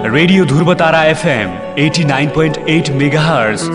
Radio ध्रुवतारा FM 89.8 megahertz.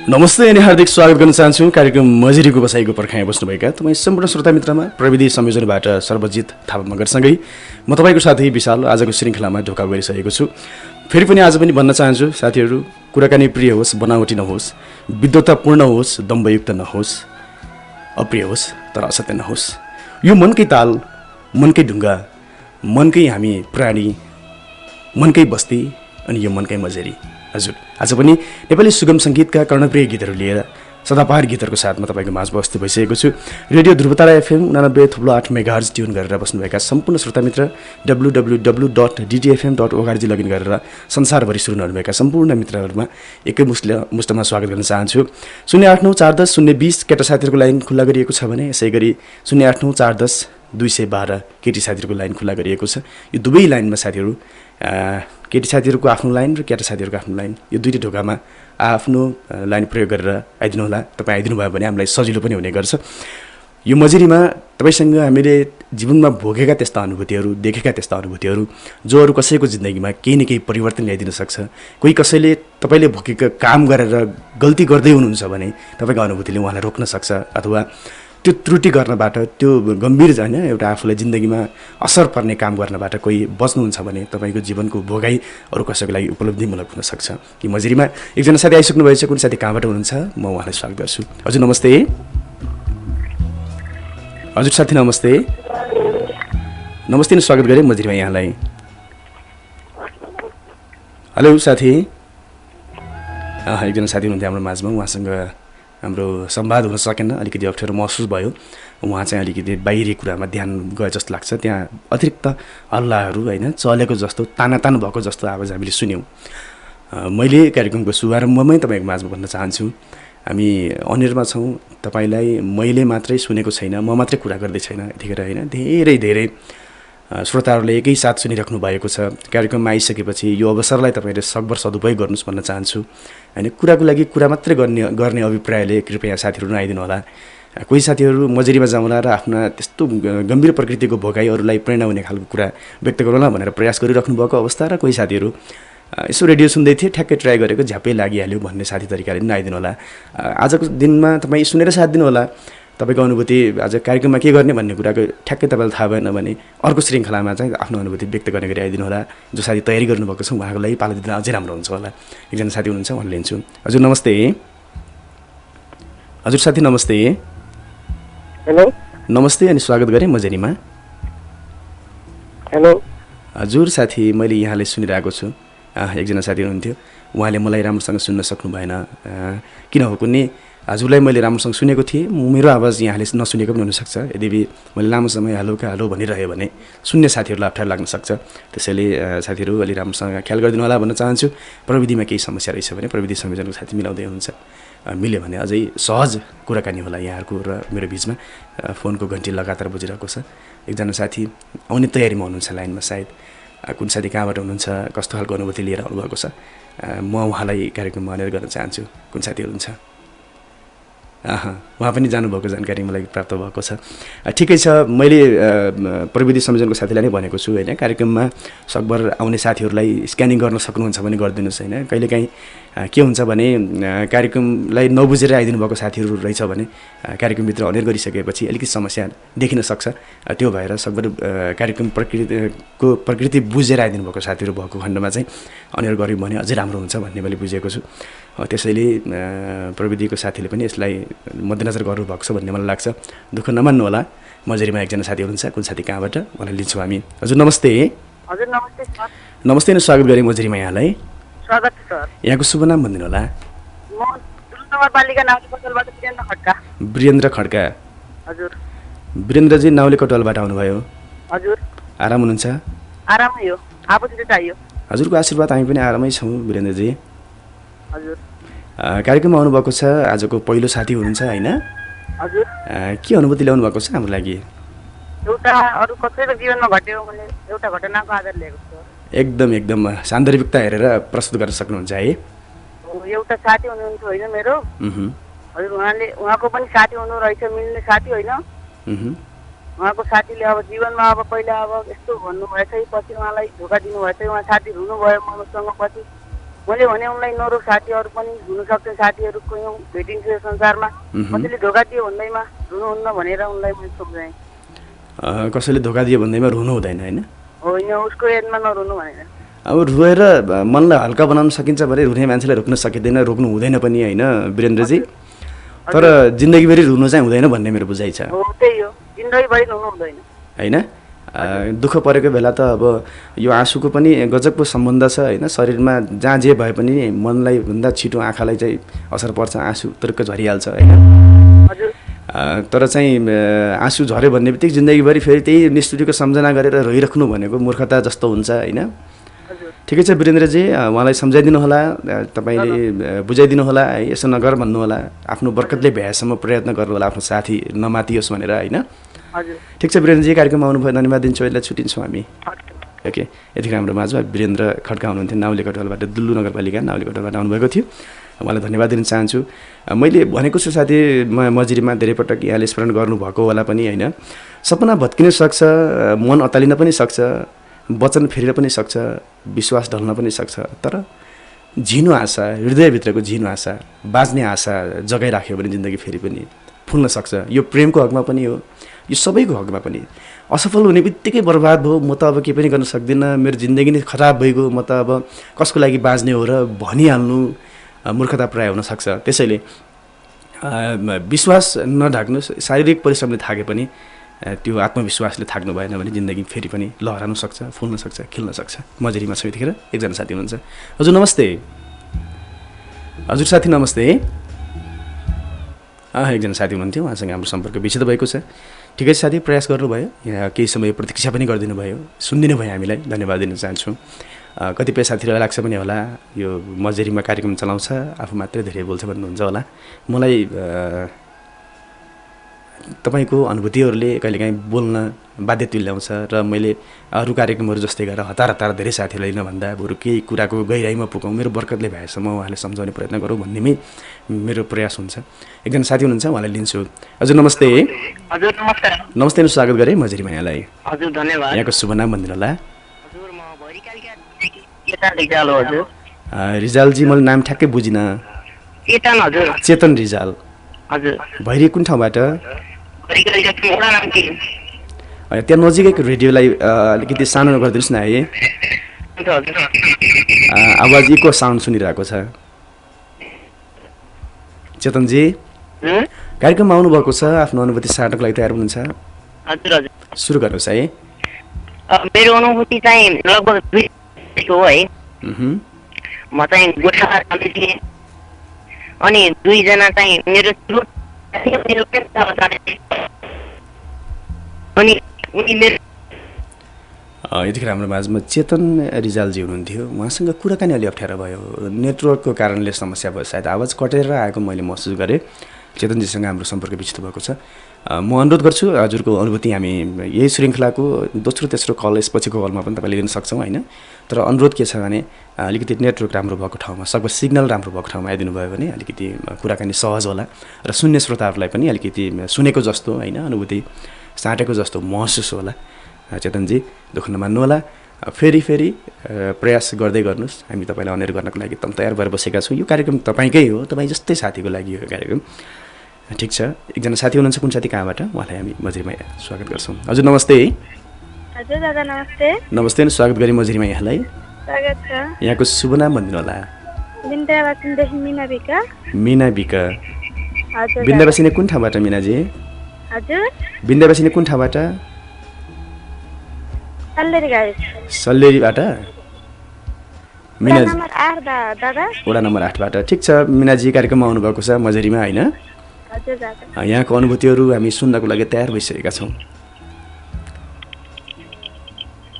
नमस्ते अनि हार्दिक स्वागत गर्न चाहन्छु कार्यक्रम मजिरीको बसाइको पर्खाइ बस्नुभएका तपाईँ सम्पूर्ण श्रोता मित्रमा प्रविधि संयोजनबाट सर्वजित थापा मगरसँगै म तपाईँको साथी विशाल आजको श्रृङ्खलामा ढोका गरिसकेको छु। फेरि पनि आज पनि भन्न चाहन्छु साथीहरू, कुराकानी प्रिय होस्, बनावटी नहोस्, विद्वत्तापूर्ण होस्, दम्भयुक्त नहोस्, अप्रिय होस् तर असत्य नहोस्। यो मनकै ताल, मनकै ढुङ्गा, मनकै हामी प्राणी, मनकै बस्ती अनि यो मनकै मजेरी। हजुर, आज पनि नेपाली सुगम सङ्गीतका कर्णप्रिय गीतहरू लिएर सदाबहार गीतहरूको साथमा तपाईँको माझ उपस्थित भइसकेको छु। रेडियो ध्रुवतारा FM 89.8 मेगाहर्ज ट्युन गरेर बस्नुभएका सम्पूर्ण श्रोता मित्र www.ddfm.org लगइन गरेर संसारभरि सुन्नुहुनेभएका सम्पूर्ण मित्रहरूमा एकै मुष्टमा स्वागत गर्न चाहन्छु। 0894020 केटा साथीहरूको लाइन खुल्ला गरिएको छ भने यसै गरी 0894010 केटी साथीहरूको लाइन खुल्ला गरिएको छ। यो दुवै लाइनमा साथीहरू, केटी साथीहरूको आफ्नो लाइन र केटा साथीहरूको आफ्नो लाइन, यो दुईटै ढोकामा आफ्नो लाइन प्रयोग गरेर आइदिनु होला। तपाईँ आइदिनु भयो भने हामीलाई सजिलो पनि हुने गर्छ। यो मजिरीमा तपाईँसँग हामीले जीवनमा भोगेका त्यस्ता अनुभूतिहरू, देखेका त्यस्ता अनुभूतिहरू जो अरू कसैको जिन्दगीमा केही न केही परिवर्तन ल्याइदिन सक्छ। कोही कसैले तपाईँले भोगेका काम गरेर गल्ती गर्दै हुनुहुन्छ भने तपाईँको अनुभूतिले उहाँलाई रोक्न सक्छ, अथवा त्यो त्रुटि गर्नबाट, त्यो गम्भीर होइन एउटा आफूलाई जिन्दगीमा असर पर्ने काम गर्नबाट कोही बच्नुहुन्छ भने तपाईँको जीवनको भोगाइ अरू कसैको लागि उपलब्धिमूलक हुनसक्छ। कि मजिरीमा एकजना साथी आइसक्नु भएछ, कुनै साथी कहाँबाट हुनुहुन्छ म उहाँलाई स्वागत गर्छु। हजुर नमस्ते। हजुर साथी नमस्ते। नमस्ते नै स्वागत गरेँ मजिरीमा यहाँलाई। हेलो साथी। एकजना साथी हुनुहुन्थ्यो हाम्रो माझमा, उहाँसँग हाम्रो संवाद हुन सकेन, अलिकति अप्ठ्यारो महसुस भयो। उहाँ चाहिँ अलिकति बाहिरी कुरामा ध्यान गए जस्तो लाग्छ। त्यहाँ अतिरिक्त हल्लाहरू होइन चलेको जस्तो, तानातान भएको जस्तो आवाज हामीले सुन्यौँ। मैले कार्यक्रमको शुभारम्भमै तपाईँको माझमा भन्न चाहन्छु, हामी अनिरमा छौँ। तपाईँलाई मैले मात्रै सुनेको छैन, म मात्रै कुरा गर्दै छैन यतिखेर होइन, धेरै धेरै श्रोताहरूले एकै साथ सुनिराख्नु भएको छ। कार्यक्रममा आइसकेपछि यो अवसरलाई तपाईँले सकभर सदुपयोग गर्नुहोस् भन्न चाहन्छु होइन। कुराको लागि कुरा मात्रै गर्ने अभिप्रायले कृपया साथीहरू नआइदिनु होला। कोही साथीहरू मजिरीमा जाउँला र आफ्ना त्यस्तो गम्भीर प्रकृतिको भोगाइ अरूलाई प्रेरणा हुने खालको कुरा व्यक्त गरौँला भनेर प्रयास गरिराख्नु भएको अवस्था, र कोही साथीहरू यसो रेडियो सुन्दै थिए, ठ्याक्कै ट्राई गरेको झ्याप्पै लागिहाल्यो भन्ने साथी तरिकाले पनि नआइदिनु होला। आजको दिनमा तपाईँ सुनेर साथ दिनु होला। तपाईँको अनुभूति आज कार्यक्रममा के गर्ने भन्ने कुराको ठ्याक्कै तपाईँलाई थाहा भएन भने अर्को श्रृङ्खलामा चाहिँ आफ्नो अनुभूति व्यक्त गर्ने गरी आइदिनु होला। जो साथी तयारी गर्नुभएको छ उहाँको लागि पालो दिँदा अझै राम्रो हुन्छ होला। एकजना साथी हुनुहुन्छ, उहाँले लिन्छु। हजुर नमस्ते। हजुर साथी नमस्ते। हेलो नमस्ते अनि स्वागत गरेँ मजिरीमा। हेलो हजुर साथी, मैले यहाँलाई सुनिरहेको छु। एकजना साथी हुनुहुन्थ्यो, उहाँले मलाई राम्रोसँग सुन्न सक्नु भएन। किन हो कुनै हजुरलाई मैले राम्रोसँग सुनेको थिएँ, मेरो आवाज यहाँले नसुनेको पनि हुनसक्छ। यद्यपि मैले लामो समय हालो भनिरहेँ भने सुन्ने साथीहरूलाई अप्ठ्यारो लाग्न सक्छ। त्यसैले साथीहरू अलि राम्रोसँग ख्याल गरिदिनु होला भन्न चाहन्छु। प्रविधिमा केही समस्या रहेछ भने प्रविधि संयोजनको साथी मिलाउँदै हुनुहुन्छ, मिल्यो भने अझै सहज कुराकानी होला यहाँहरूको र मेरो बिचमा। फोनको घन्टी लगातार बजिरहेको छ। एकजना साथी आउने तयारीमा हुनुहुन्छ लाइनमा, सायद कुन साथी कहाँबाट हुनुहुन्छ, कस्तो खालको अनुभूति लिएर आउनुभएको छ, म उहाँलाई कार्यक्रममा अनुरोध गर्न चाहन्छु। कुन साथी हुनुहुन्छ? उहाँ पनि जानुभएको जानकारी मलाई प्राप्त भएको छ। ठिकै छ, मैले प्रविधि संयोजनको साथीलाई नै भनेको छु होइन, कार्यक्रममा सकभर आउने साथीहरूलाई स्क्यानिङ गर्न सक्नुहुन्छ भने गरिदिनुहोस् होइन। कहिलेकाहीँ के हुन्छ भने कार्यक्रमलाई नबुझेर आइदिनु भएको साथीहरू रहेछ भने कार्यक्रमभित्र अनेर गरिसकेपछि अलिकति समस्या देखिन सक्छ। त्यो भएर सकभर कार्यक्रम प्रकृति बुझेर आइदिनु भएको साथीहरू भएको खण्डमा चाहिँ अनेर गऱ्यौँ भने अझै राम्रो हुन्छ भन्ने मैले बुझेको छु। त्यसैले प्रविधिको साथीले पनि यसलाई मध्यनजर गर्नुभएको छ भन्ने मलाई लाग्छ। दुःख नमान्नु होला। मजेरीमा एकजना साथी हुनुहुन्छ, कुन साथी कहाँबाट उहाँलाई लिन्छौँ हामी। हजुर नमस्ते। हजुर नमस्ते सर। नमस्ते नै स्वागत गरेँ मजेरीमा यहाँलाई। स्वागत छ सर। यहाँको शुभ नाम भनिदिनु होला। म नगरपालिका नाउले कटोलबाट वीरेन्द्र खड्का। वीरेन्द्र खड्का। हजुर। वीरेन्द्रजी नाउले कटोलबाट आउनुभयो। हजुर। आराम हुनुहुन्छ? आरामै हो, आफूतिर चाहियो। हजुरको आशीर्वाद हामी पनि आरामै छौँ वीरेन्द्रजी। हजुर। कार्यक्रममा आउनुभएको छ, आजको पहिलो साथी हुनुहुन्छ होइन? हजुर। के अनुभूति ल्याउनु भएको छ हाम्रो लागि? एउटा अरू कसैको जीवनमा घट्यो भने एउटा घटनाको आधार लिएको छु। एकदम सान्दर्भिकता हेरेर प्रस्तुत गर्न सक्नुहुन्छ है? एउटा साथी हुनुहुन्छ होइन मेरो। हजुर, उहाँको पनि साथी हुनु रहेछ, मिल्ने साथी होइन। उहाँको साथीले अब जीवनमा अब पहिला अब यस्तो भन्नुभएछ, पछि उहाँलाई धोका दिनुभएछ, उहाँ साथी हुनुभयो मसँग। पछि मैले भने उनलाई नरोक, साथीहरू पनि हुनसक्छ, साथीहरू कयौँ भेटिन्छ यो संसारमा। कसैले धोका दियो भन्दैमा रुनुहुन्न भनेर उनलाई मैले सम्झाएँ। कसैले धोका दियो भन्दैमा रुनु हुँदैन होइन? होइन, उसको यादमा नरुनु भनेर। अब रोएर मनलाई हल्का बनाउन सकिन्छ भने रुने मान्छेलाई रोक्न सकिँदैन, रोक्नु हुँदैन पनि होइन वीरेन्द्रजी? तर जिन्दगीभरि रुनु चाहिँ हुँदैन भन्ने मेरो बुझाइ छ। हो, त्यही हो, जिन्दगीभरि रुनु हुँदैन होइन? दुःख परेको बेला त अब यो आँसुको पनि गजबको सम्बन्ध छ होइन। शरीरमा जहाँ जे भए पनि मनलाई भन्दा छिटो आँखालाई चाहिँ असर पर्छ, आँसु तुरुक्क झरिहाल्छ होइन। तर चाहिँ आँसु झऱ्यो भन्ने बित्तिकै जिन्दगीभरि फेरि त्यही निष्ठुरीको सम्झना गरेर रोइराख्नु भनेको मूर्खता जस्तो हुन्छ होइन। ठिकै छ वीरेन्द्रजी, उहाँलाई सम्झाइदिनु होला, तपाईँले बुझाइदिनु होला है, यसो नगर भन्नु होला, आफ्नो बर्कतले भ्याएसम्म प्रयत्न गर्नु होला आफ्नो साथी नमातियोस् भनेर होइन। ठिक छ वीरेन्द्रजी, कार्यक्रममा आउनुभयो, धन्यवाद दिन्छौँ। यसलाई छुट्टिन्छौँ हामी। ओके, यतिखेर हाम्रो माझमा वीरेन्द्र खड्का हुनुहुन्थ्यो, नाउले कटवालबाट, दुल्लु नगरपालिका नाउले कटवालबाट आउनुभएको थियो। उहाँलाई धन्यवाद दिन चाहन्छु। मैले भनेको छु साथी, मजिरीमा धेरै पटक यहाँले स्मरण गर्नुभएको होला पनि होइन। सपना भत्किन सक्छ, मन अतालिन पनि सक्छ, वचन फेरेर पनि सक्छ, विश्वास ढल्न पनि सक्छ, तर झिनो आशा, हृदयभित्रको झिनो आशा, बाँच्ने आशा जगाइराख्यो भने जिन्दगी फेरि पनि फुल्न सक्छ। यो प्रेमको हकमा पनि हो, यो सबैको हकमा पनि। असफल हुने बित्तिकै बर्बाद भयो, म त अब केही पनि गर्न सक्दिनँ, मेरो जिन्दगी नै खराब भइगयो, म त अब कसको लागि बाँच्ने हो र भनिहाल्नु मूर्खता प्राय हुनसक्छ। त्यसैले विश्वास नढाक्नुहोस्, शारीरिक परिश्रमले थाके पनि त्यो आत्मविश्वासले थाक्नु भएन भने जिन्दगी फेरि पनि लहराउन सक्छ, फुल्न सक्छ, खिल्न सक्छ। मजेरीमा छ यतिखेर एकजना साथी हुनुहुन्छ। हजुर नमस्ते। हजुर साथी नमस्ते। एकजना साथी हुनुहुन्थ्यो, उहाँसँग हाम्रो सम्पर्क विच्छेद भएको छ। ठिकै छ साथी, प्रयास गर्नुभयो, यहाँ केही समय प्रतीक्षा पनि गरिदिनु भयो, सुनिदिनु भयो, हामीलाई धन्यवाद दिन चाहन्छु। कतिपय साथीहरूलाई लाग्छ पनि होला यो मजेरीमा कार्यक्रम चलाउँछ, आफू मात्रै धेरै बोल्छ भन्नुहुन्छ होला। मलाई तपाईँको अनुभूतिहरूले कहिलेकाहीँ बोल्न बाध्य तुल्याउँछ र मैले अरू कार्यक्रमहरू जस्तै गरेर हतार धेरै साथीहरूलाई नभन्दा बरु केही कुराको गहिराइमा पुगाउँ, मेरो बर्कतले भएसम्म उहाँले सम्झाउने प्रयत्न गरौँ भन्नेमै मेरो प्रयास हुन्छ। एकजना साथी हुनुहुन्छ, उहाँलाई लिन्छु। हजुर नमस्ते। हजुर नमस्कार। नमस्ते, स्वागत गरेँ मजेरीमा यहाँलाई। हजुर धन्यवाद। यहाँको शुभ नाम भनिदिनु होला। हजुर, म भरिकालीका चेतन रिजाल हो। हजुर रिजालजी, मैले नाम ठ्याक्कै बुझिनँ। चेतन। हजुर चेतन रिजाल। हजुर। भैरी कुन ठाउँबाट? भरिकालीका मोडा नाम के? त्यहाँ नजिकैको रेडियोलाई अलिकति सानो गरिदिनुहोस् न है। हजुर। आवाज इको साउन्ड सुनिरहेको छ। चेतनजी, कार्यक्रममा आउनुभएको छ, आफ्नो अनुभूति साट्नको लागि तयार हुनुहुन्छ? हजुर हजुर, सुरु गर्नुहोस् है। मेरो अनुभूति चाहिँ लगभग 2 हो है। म चाहिँ गोठामा जाँदै थिएँ, अनि 2 जना चाहिँ मेरो अनि उनी मेरो यतिखेर हाम्रो माझमा चेतन रिजालजी हुनुहुन्थ्यो, उहाँसँग कुराकानी अलि अप्ठ्यारो भयो, नेटवर्कको कारणले समस्या भयो, सायद आवाज कटेर आएको मैले महसुस गरेँ। चेतनजीसँग हाम्रो सम्पर्क विच्छेद भएको छ। म अनुरोध गर्छु हजुरको अनुभूति हामी यही श्रृङ्खलाको दोस्रो तेस्रो कल यसपछिको कलमा पनि तपाईँले लिन सक्छौँ होइन। तर अनुरोध के छ भने अलिकति नेटवर्क राम्रो भएको ठाउँमा सबै सिग्नल राम्रो भएको ठाउँमा आइदिनु भयो भने अलिकति कुराकानी सहज होला र सुन्ने श्रोताहरूलाई पनि अलिकति सुनेको जस्तो होइन अनुभूति साँटेको जस्तो महसुस होला। चेतनजी दुःख नमान्नु होला, फेरि प्रयास गर्दै गर्नुहोस्। हामी तपाईँलाई अनेर गर्नको लागि एकदम तयार भएर बसेका छौँ। यो कार्यक्रम तपाईँकै हो, तपाईँ जस्तै साथीको लागि हो यो कार्यक्रम। ठिक छ, एकजना साथी हुनुहुन्छ, कुन साथी कहाँबाट, उहाँलाई हामी मझिरमा स्वागत गर्छौँ। हजुर नमस्ते। हजुर दादा नमस्ते। नमस्ते अनि स्वागत गरेँ मझिरमा यहाँलाई। स्वागत छ। यहाँको शुभ नाम भनिदिनु होला। बिन्दाबासीदेखि मिना बिका। मिना बिका। हजुर। बिन्दाबासी कुन ठाउँबाट मिनाजी? हजुर। बिन्दाबासी कुन ठाउँबाट? सल्लेरी गाडी। सल्लेरीबाट? मिना नम्बर 8 दादा। वडा नम्बर 8बाट। ठिक छ मिनाजी, कार्यक्रममा आउनुभएको छ मझेरीमा होइन? हजुर दादा। यहाँको अनुभूतिहरू हामी सुन्नको लागि तयार भइसकेका छौँ।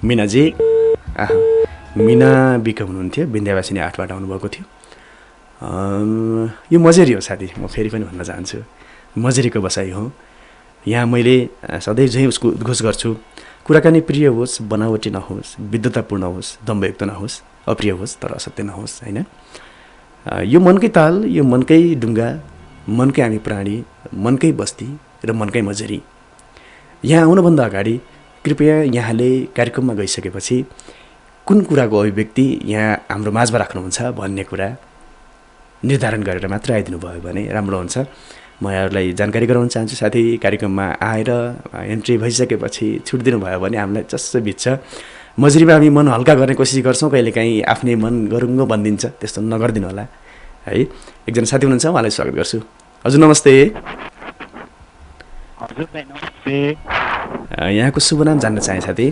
मिनाजी मिना बिक हुनुहुन्थ्यो, विन्ध्यावासिनी 8बाट आउनुभएको थियो। यो मजेरी हो साथी, म फेरि पनि भन्न चाहन्छु मजेरीको बसाइ हो। यहाँ मैले सधैँ झैँ उसको उद्घोष गर्छु, कुराकानी प्रिय होस्, बनावटी नहोस्, विद्वतापूर्ण होस्, दम्भयुक्त नहोस्, अप्रिय होस् तर असत्य नहोस् होइन। यो मनकै ताल, यो मनकै ढुङ्गा, मनकै हामी प्राणी, मनकै बस्ती र मनकै मजेरी। यहाँ आउनुभन्दा अगाडि कृपया यहाँले कार्यक्रममा गइसकेपछि कुन कुराको अभिव्यक्ति यहाँ हाम्रो माझमा राख्नुहुन्छ भन्ने कुरा निर्धारण गरेर मात्र आइदिनु भयो भने राम्रो हुन्छ। म यहाँहरूलाई जानकारी गराउन चाहन्छु साथी, कार्यक्रममा आएर एन्ट्री भइसकेपछि छुट दिनुभयो भने हामीलाई चस्स बित्छ। मजुरीमा हामी मन हल्का गर्ने कोसिस गर्छौँ, कहिलेकाहीँ आफ्नै मन गरुङ्गो बनिदिन्छ, त्यस्तो नगरिदिनु होला है। एकजना साथी हुनुहुन्छ, उहाँलाई स्वागत गर्छु। हजुर नमस्ते। हजुर नमस्ते। यहाँको शुभ नाम जान्न चाहे साथी।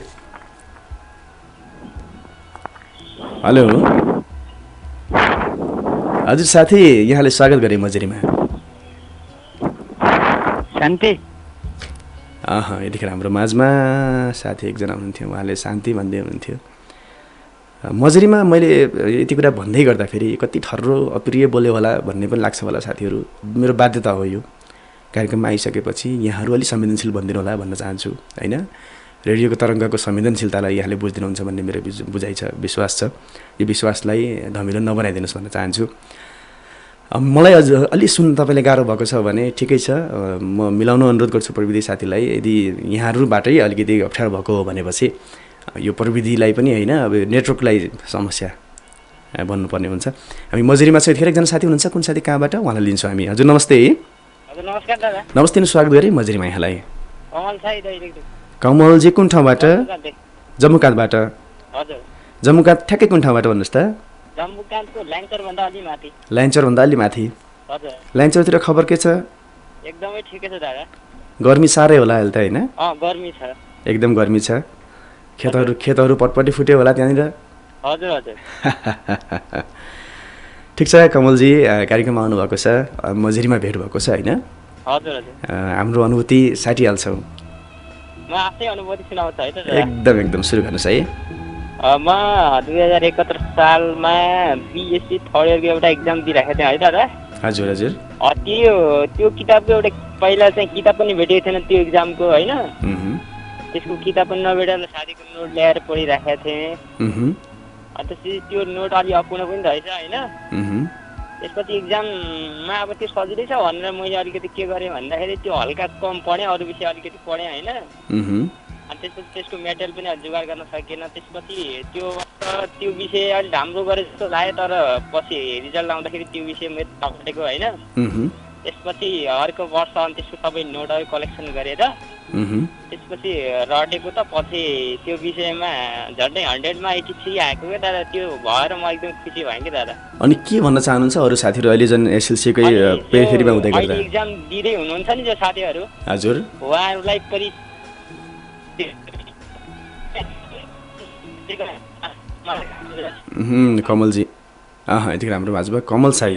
हेलो हजुर साथी, यहाँले स्वागत गरेँ मजुरीमा। शान्ति। यतिखेर हाम्रो माझमा साथी एकजना हुनुहुन्थ्यो, उहाँले शान्ति भन्दै हुनुहुन्थ्यो। मजुरीमा मैले यति कुरा भन्दै गर्दाखेरि कति ठर्रो अप्रिय बोल्यो होला भन्ने पनि लाग्छ होला साथीहरू। मेरो बाध्यता हो यो, कार्यक्रममा आइसकेपछि यहाँहरू अलिक संवेदनशील भनिदिनु होला भन्न चाहन्छु होइन। रेडियोको तरङ्गको संवेदनशीलतालाई यहाँले बुझिदिनुहुन्छ भन्ने मेरो बुझाइ छ, विश्वास छ। यो विश्वासलाई धमिलो नबनाइदिनुहोस् भन्न चाहन्छु। मलाई अझ अलि सुन्नु तपाईँले गाह्रो भएको छ भने ठिकै छ, म मिलाउन अनुरोध गर्छु प्रविधि साथीलाई। यदि यहाँहरूबाटै अलिकति अप्ठ्यारो भएको हो भनेपछि यो प्रविधिलाई पनि होइन, अब नेटवर्कलाई समस्या भन्नुपर्ने हुन्छ। हामी मजुरीमा छ, यतिखेर एकजना साथी हुनुहुन्छ, कुन साथी कहाँबाट, उहाँलाई लिन्छौँ हामी। हजुर नमस्ते। हजुर नमस्कार दादा। नमस्ते, स्वागत गरेँ मजुरीमा यहाँलाई। कमल साई दैलेख। कमलजी कुन ठाउँबाट? जम्मूकान्तबाट। हजुर। जम्मूकान्त ठ्याक्कै कुन ठाउँबाट भन्नुहोस् त? जम्मूकान्तको ल्याङ्चरभन्दा अलि माथि। ल्यान्चरभन्दा अलि माथि। हजुर। ल्यान्चरतिर खबर के छ? एकदमै ठिकै छ दादा। गर्मी साह्रै होला अहिले त होइन? गर्मी छ, एकदम गर्मी छ। खेतहरू पटपटी फुट्यो होला त्यहाँनिर? हजुर हजुर। ठिक छ कमलजी, कार्यक्रममा आउनुभएको छ, मजुरीमा भेट भएको छ होइन? हजुर हजुर। हाम्रो अनुभूति साटिहाल्छौँ। म आफ्नै अनुभूति सुनाउँछु है त दादा। एकदम सुरु गर्नुहोस् है। म 2071 सालमा बिएससी थर्ड इयरको एउटा एक्जाम दिइराखेको थिएँ है दादा। हजुर हजुर। त्यो किताबको एउटा पहिला चाहिँ किताब पनि भेटेको थिएन त्यो एक्जामको होइन। त्यसको किताब पनि नभेटेर साथीको नोट ल्याएर पढिराखेको थिएँ। अन्त त्यो नोट अलि अपूर्ण पनि रहेछ होइन। त्यसपछि एक्जाममा अब त्यो सजिलै छ भनेर मैले अलिकति के गरेँ भन्दाखेरि त्यो हल्का कम पढेँ, अरू विषय अलिकति पढेँ होइन। अनि त्यसपछि त्यसको मेटेरियल पनि जोगाड गर्न सकेन। त्यसपछि त्यो विषय अलिक राम्रो गरे जस्तो लाग्यो, तर पछि रिजल्ट आउँदाखेरि त्यो विषय मेरो टपेको होइन। त्यसपछि अर्को वर्ष अनि त्यसको सबै नोटहरू कलेक्सन गरेर त्यसपछि रटेको त पछि त्यो विषयमा झन्डै 100मा 83 आएको क्या दादा। त्यो भएर म एकदम खुसी भएँ कि दादा। अनि के भन्न चाहनुहुन्छ अरू साथीहरू अहिले जुन एसएलसीकै पेरिफेरीमा हुँदै गर्दा एक्जाम दिँदै हुनुहुन्छ नि जो साथीहरू? हजुर। उहाँहरूलाई पनि कमलजी यतिखेर हाम्रो माझमा कमल साई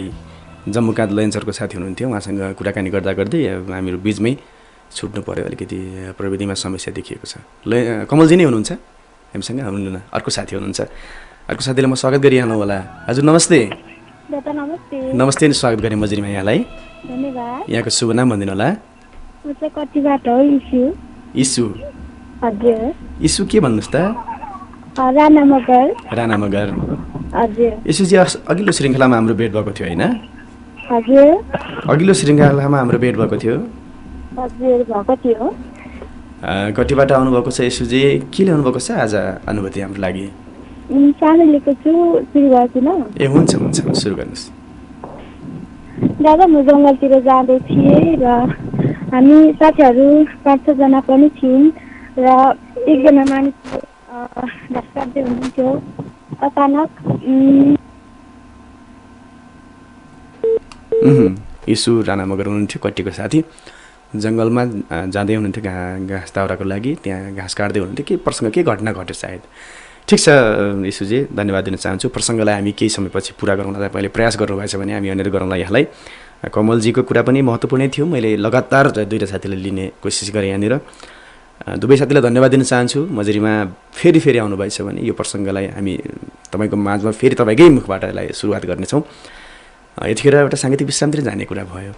जम्मूकान्त ल्यान्चरको साथी हुनुहुन्थ्यो, उहाँसँग कुराकानी गर्दा गर्दै हामीहरू बिचमै छुट्नु पऱ्यो, अलिकति प्रविधिमा समस्या देखिएको छ। कमलजी नै हुनुहुन्छ हामीसँग? हुनुहुन्न, अर्को साथी हुनुहुन्छ। अर्को साथीलाई म स्वागत गरिहाल्नु होला। हजुर नमस्ते। दादा नमस्ते। नमस्ते, स्वागत गरेँ मजुरीमा यहाँलाई। धन्यवाद। यहाँको शुभ नाम भनिदिनु होला। म चाहिँ कतिबाट हो इस्यु इसु हजुर इसु के भन्नुहोस् त राणा मगर राणा मगर हजुर यसुजी अघिल्लो श्रृङ्खलामा हाम्रो भेट भएको थियो होइन हजुर अघिल्लो श्रृङ्खलामा हाम्रो भेट भएको थियो हजुर भएको थियो कतिबाट आउनुभएको छ यसुजी के ल्याउनु भएको छ आज अनुभूति हाम्रो लागि सानो लिएको छु सुरु गर्छु न ए हुन्छ हुन्छ सुरु गर्नुहोस् दादा म जङ्गलतिर जाँदै थिएँ र हामी साथीहरू 5-6 जना पनि थियौँ र एकजना मानिस घाँस काट्दै हुनुहुन्थ्यो अचानक यसु राणा मगर हुनुहुन्थ्यो कट्टीको साथी जङ्गलमा जाँदै हुनुहुन्थ्यो घाँस दाउराको लागि त्यहाँ घाँस काट्दै हुनुहुन्थ्यो के प्रसङ्ग के घटना घट्यो सायद ठिक छ यसुजी धन्यवाद दिन चाहन्छु प्रसङ्गलाई हामी केही समयपछि पुरा गराउनलाई तपाईँले प्रयास गर्नुभएछ भने हामी यहाँनिर गरौँला यहाँलाई कमलजीको कुरा पनि महत्त्वपूर्णै थियो मैले लगातार दुईवटा साथीलाई लिने कोसिस गरेँ यहाँनिर दुवै साथीलाई धन्यवाद दिन चाहन्छु मजुरीमा फेरि आउनुभएछ भने यो प्रसङ्गलाई हामी तपाईँको माझमा फेरि तपाईँकै मुखबाट यसलाई सुरुवात गर्नेछौँ यतिखेर एउटा साङ्गीतिक विश्रामतिर जाने कुरा भयो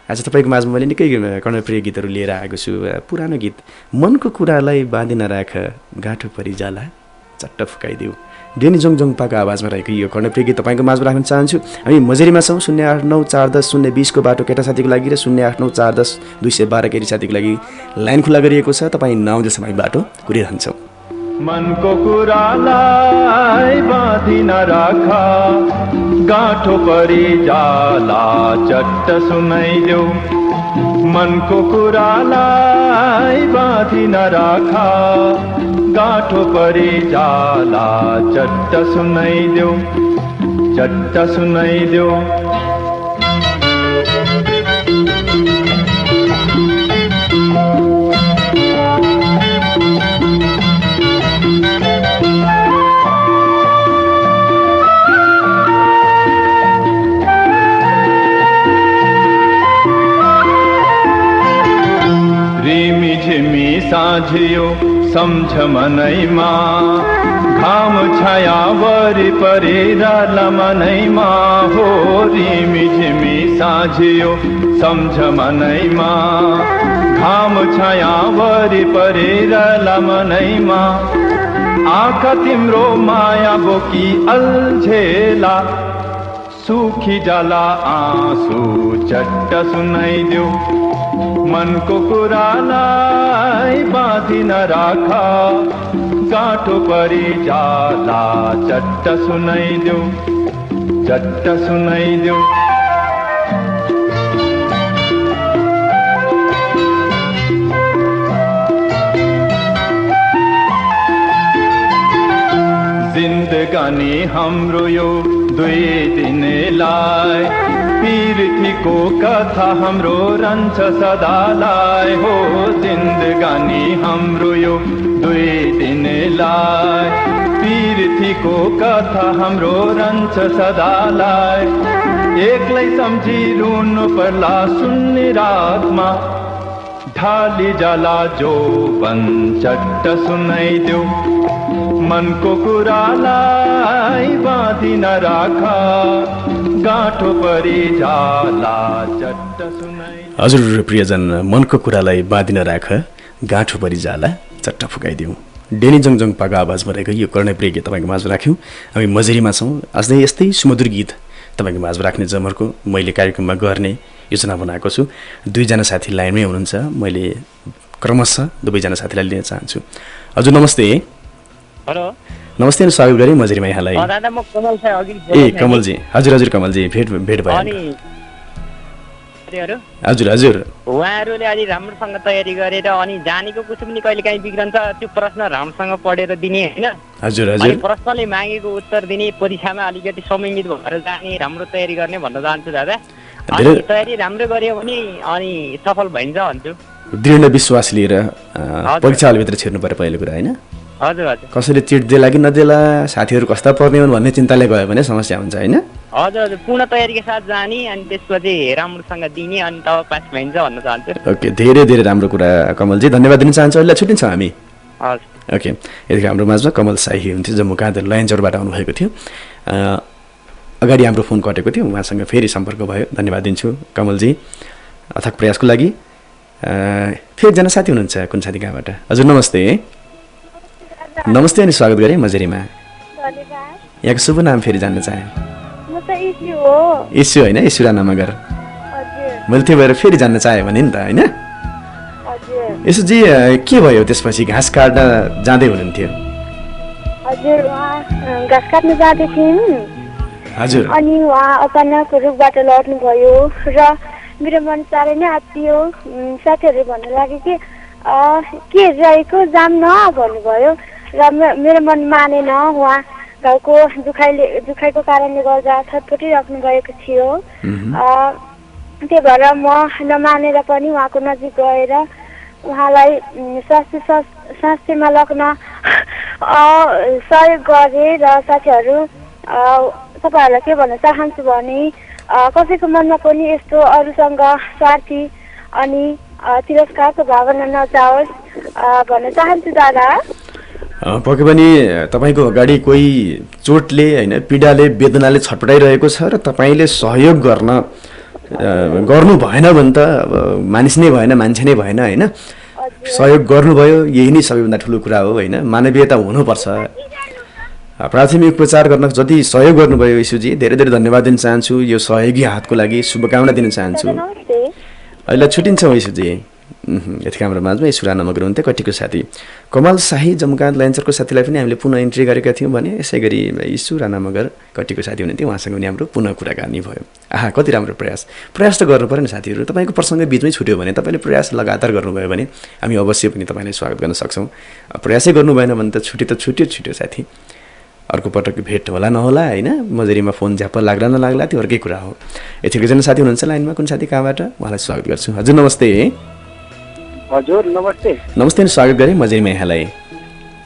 आज तपाईँको माझमा मैले निकै कर्णप्रिय गीतहरू लिएर आएको छु पुरानो गीत मनको कुरालाई बाँधिन राख गाँठो परि जाला चट्ट फुकाइदेऊ डेनी जोङपाको आवाजमा रहेको यो कर्णप्रिय गीत तपाईँको माझमा राख्न चाहन्छु हामी मजेरीमा छौँ 089410 020 बाटो केटा साथीको लागि र 089410 212 केटी साथीको लागि लाइन खुला गरिएको छ तपाईँ नआउँदैछ हामी बाटो कुरिरहन्छौँ मनको कुरालाई बाँधिन राख गाँठो परि जाला चट्ट सुनाइदेऊ मनको कुरालाई बाँधिन राख गाँठो परि जाला चट्ट सुनाइदेऊ साँझियो सम्झ मनैमा घाम छाया वरि परेर मनैमा हो रिमी झिमी साँझियो सम्झ मनैमा घाम छाया वरि परेर मनैमा आँखा तिम्रो माया बोकी अल्झेला सुखी जाला आँसु चट्ट सुनाइदेऊ मनको कुरालाई बाँधिन राख गाँठो परि जाला चट्ट सुनाइदेऊ जिन्दगानी हाम्रो यो 2 दिनलाई पीरथीको कथा हाम्रो रहन्छ सदालाई हो जिन्दगानी हाम्रो यो 2 दिनलाई पीरथीको कथा हाम्रो रहन्छ सदालाई एक्लै सम्झी रुनु पर्ला सुन्ने रातमा ढाली जाला जो चट्ट सुनाइदेऊ मनको कुरालाई बाँधिन राख गाँठो परि जाला चट्ट सुनाइ हजुर प्रियजन मनको कुरालाई बाँधिन राख गाँठो परि जाला चट्ट फुकाइदिउँ डेनी जोङपाको आवाजमा रहेको यो कर्णप्रिय गीत तपाईँको माझमा राख्यौँ हामी मजेरीमा छौँ अझै यस्तै सुमधुर गीत तपाईँको माझमा राख्ने जमर्को मैले कार्यक्रममा गर्ने योजना बनाएको छु 2 जना साथी लाइनमै हुनुहुन्छ मैले क्रमशः दुवैजना साथीलाई लिन चाहन्छु हजुर नमस्ते हेलो नमस्ते स्वागत गरेँ मजुरीमा यहाँलाई दादा म कमल छ अघि ए कमलजी हजुर कमलजी भेट भयो अनि हजुर उहाँहरूले अलि राम्रोसँग तयारी गरेर अनि जानेको कुछ पनि कहिले काहीँ बिग्रन्छ त्यो प्रश्न राम्रोसँग पढेर दिने होइन हजुर प्रश्नले मागेको उत्तर दिने परीक्षामा अलिकति समयमित भएर जाने राम्रो तयारी गर्ने भन्न चाहन्छु दादा अनि तयारी राम्रो गर्यो भने अनि सफल भइन्छ भन्छु दृढ विश्वास लिएर परीक्षा हलभित्र छिर्नु पर्यो पहिलो कुरा होइन हजुर कसैले चिट देला कि नदेला साथीहरू कस्ता पर्ने हुन् भन्ने चिन्ताले गयो भने समस्या हुन्छ होइन हजुर पूर्ण तयारीका साथ जाने अनि त्यसपछि राम्रोसँग दिने अनि तब पास भइन्छ भन्न चाहन्छु ओके धेरै राम्रो कुरा कमलजी धन्यवाद दिन चाहन्छु अहिले छुट्टिन्छौँ हामी हजुर ओके यतिखेर हाम्रो माझमा कमल साही हुन्थ्यो जम्मू काँधर लयन्चौरबाट आउनुभएको थियो अगाडि हाम्रो फोन कटेको थियो उहाँसँग फेरि सम्पर्क भयो धन्यवाद दिन्छु कमलजी अथक प्रयासको लागि फेरि एकजना साथी हुनुहुन्छ, कुन साथी कहाँबाट? हजुर नमस्ते। नमस्ते अनि स्वागत गरेँ मजेरीमा। यहाँको शुभ नाम फेरि जान्न चाहे। इस्यु होइन, इस्यु राणा मगर। मैले त्यो भएर फेरि जान्न चाहेँ भने नि त होइन। यसोजी के भयो त्यसपछि? घाँस काट्न जाँदै हुनुहुन्थ्यो? हजुर, उहाँ घाँस काट्न जाँदै थियौँ। हजुर। अनि उहाँ अचानक रुखबाट लड्नु भयो र मेरो मन साह्रै नै आत्तियो। साथीहरूले भन्नु लाग्यो कि के रहेको जाम न भन्नुभयो र मेरो मन मानेन। उहाँ घरको दुखाइको कारणले गर्दा छटपटिराख्नु भएको थियो। त्यही भएर म नमानेर पनि उहाँको नजिक गएर उहाँलाई स्वास्थ्यमा लग्न सहयोग गरेँ। र साथीहरू तपाईँहरूलाई के भन्न चाहन्छु भने कसैको मनमा पनि यस्तो अरूसँग स्वार्थी अनि तिरस्कारको भावना नजाओस् भन्न चाहन्छु दादा। पक्कै पनि तपाईँको अगाडि कोही चोटले होइन, पीडाले, वेदनाले छटपटाइरहेको छ र तपाईँले सहयोग गर्नु भएन भने त मानिस नै भएन, मान्छे नै भएन होइन। सहयोग गर्नुभयो, यही नै सबैभन्दा ठुलो कुरा हो होइन। मानवीयता हुनुपर्छ। प्राथमिक उपचार गर्न जति सहयोग गर्नुभयो यीशुजी, धेरै धेरै धन्यवाद दिन चाहन्छु। यो सहयोगी हातको लागि शुभकामना दिन चाहन्छु। अहिले छुट्टिन्छौँ यीशुजी। यति हाम्रो माझमा यीशु राणा मगर हुन्थ्यो, कट्टीको साथी। कमल शाही जमुका लाइन्सरको साथीलाई पनि हामीले पुनः इन्ट्री गरेका थियौँ भने यसै गरी यीशु राणा मगर कट्टीको साथी हुनुहुन्थ्यो, उहाँसँग पनि हाम्रो पुनः कुराकानी भयो। कति राम्रो प्रयास त गर्नु पऱ्यो नि साथीहरू। तपाईँको प्रसङ्ग बिचमै छुट्यो भने, तपाईँले प्रयास लगातार गर्नुभयो भने हामी अवश्य पनि तपाईँलाई स्वागत गर्न सक्छौँ। प्रयासै गर्नु भएन भने त छुट्यो साथी। अर्को पटक भेट होला नहोला होइन, मजेरीमा फोन झ्याप्प लाग्ला नलाग्ला त्यो अर्कै कुरा हो। यतिको एकजना साथी हुनुहुन्छ लाइनमा, कुन साथी कहाँबाट? उहाँलाई स्वागत गर्छु। हजुर नमस्ते। हजुर नमस्ते। नमस्ते अनि स्वागत गरेँ मजेरीमा यहाँलाई।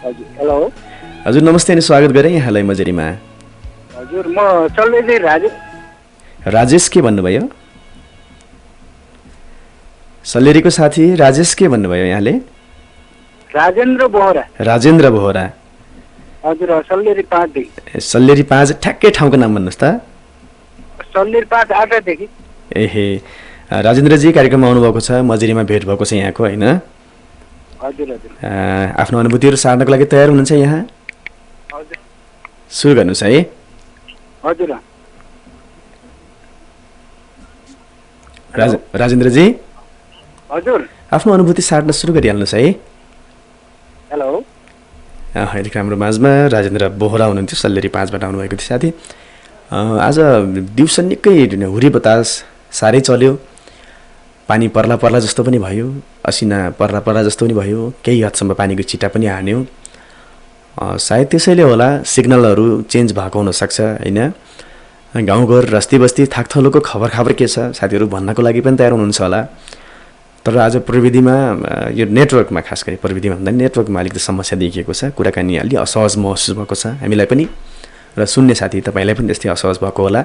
हजुर हेलो। हजुर नमस्ते अनि स्वागत गरेँ यहाँलाई मजेरीमा। हजुर म चल्दै राजेश के भन्नुभयो? सल्लेरीको साथी राजेश के भन्नुभयो यहाँले? राजेन्द्र बोहरा। हजुर सल्लेरी 5 सल्लेरी 5 ठ्याक्कै ठाउँको नाम भन्नुहोस् त। सल्लेरी 5 8 देखि। एहे राजेन्द्रजी कार्यक्रममा आउनुभएको छ, मजेरीमा भेट भएको छ यहाँको होइन? हजुर हजुर। आफ्नो अनुभूतिहरू सार्नको लागि तयार हुनुहुन्छ यहाँ? हजुर सुरु गर्नुहोस् है। हजुर राजेन्द्रजी हजुर आफ्नो अनुभूति सार्न सुरु गरिहाल्नुहोस् है। हेलो। अहिले हाम्रो माझमा राजेन्द्र बोहरा हुनुहुन्थ्यो, सल्लेरी 5बाट आउनुभएको थियो साथी। आज दिउँसो निकै हुरी बतास साह्रै चल्यो। पानी पर्ला जस्तो पनि भयो, असिना पर्ला जस्तो पनि भयो, केही हदसम्म पानीको छिटा पनि हान्यो। सायद त्यसैले होला सिग्नलहरू चेन्ज भएको हुनसक्छ होइन। गाउँघर रस्ती बस्ती थाकथलोको खबर के छ साथीहरू भन्नको लागि पनि तयार हुनुहुन्छ होला। तर आज प्रविधिमा यो नेटवर्कमा, खास गरी प्रविधिमा भन्दा नेटवर्कमा अलिकति समस्या देखिएको छ। कुराकानी अलि असहज महसुस भएको छ हामीलाई पनि र सुन्ने साथी तपाईँलाई पनि त्यस्तै असहज भएको होला।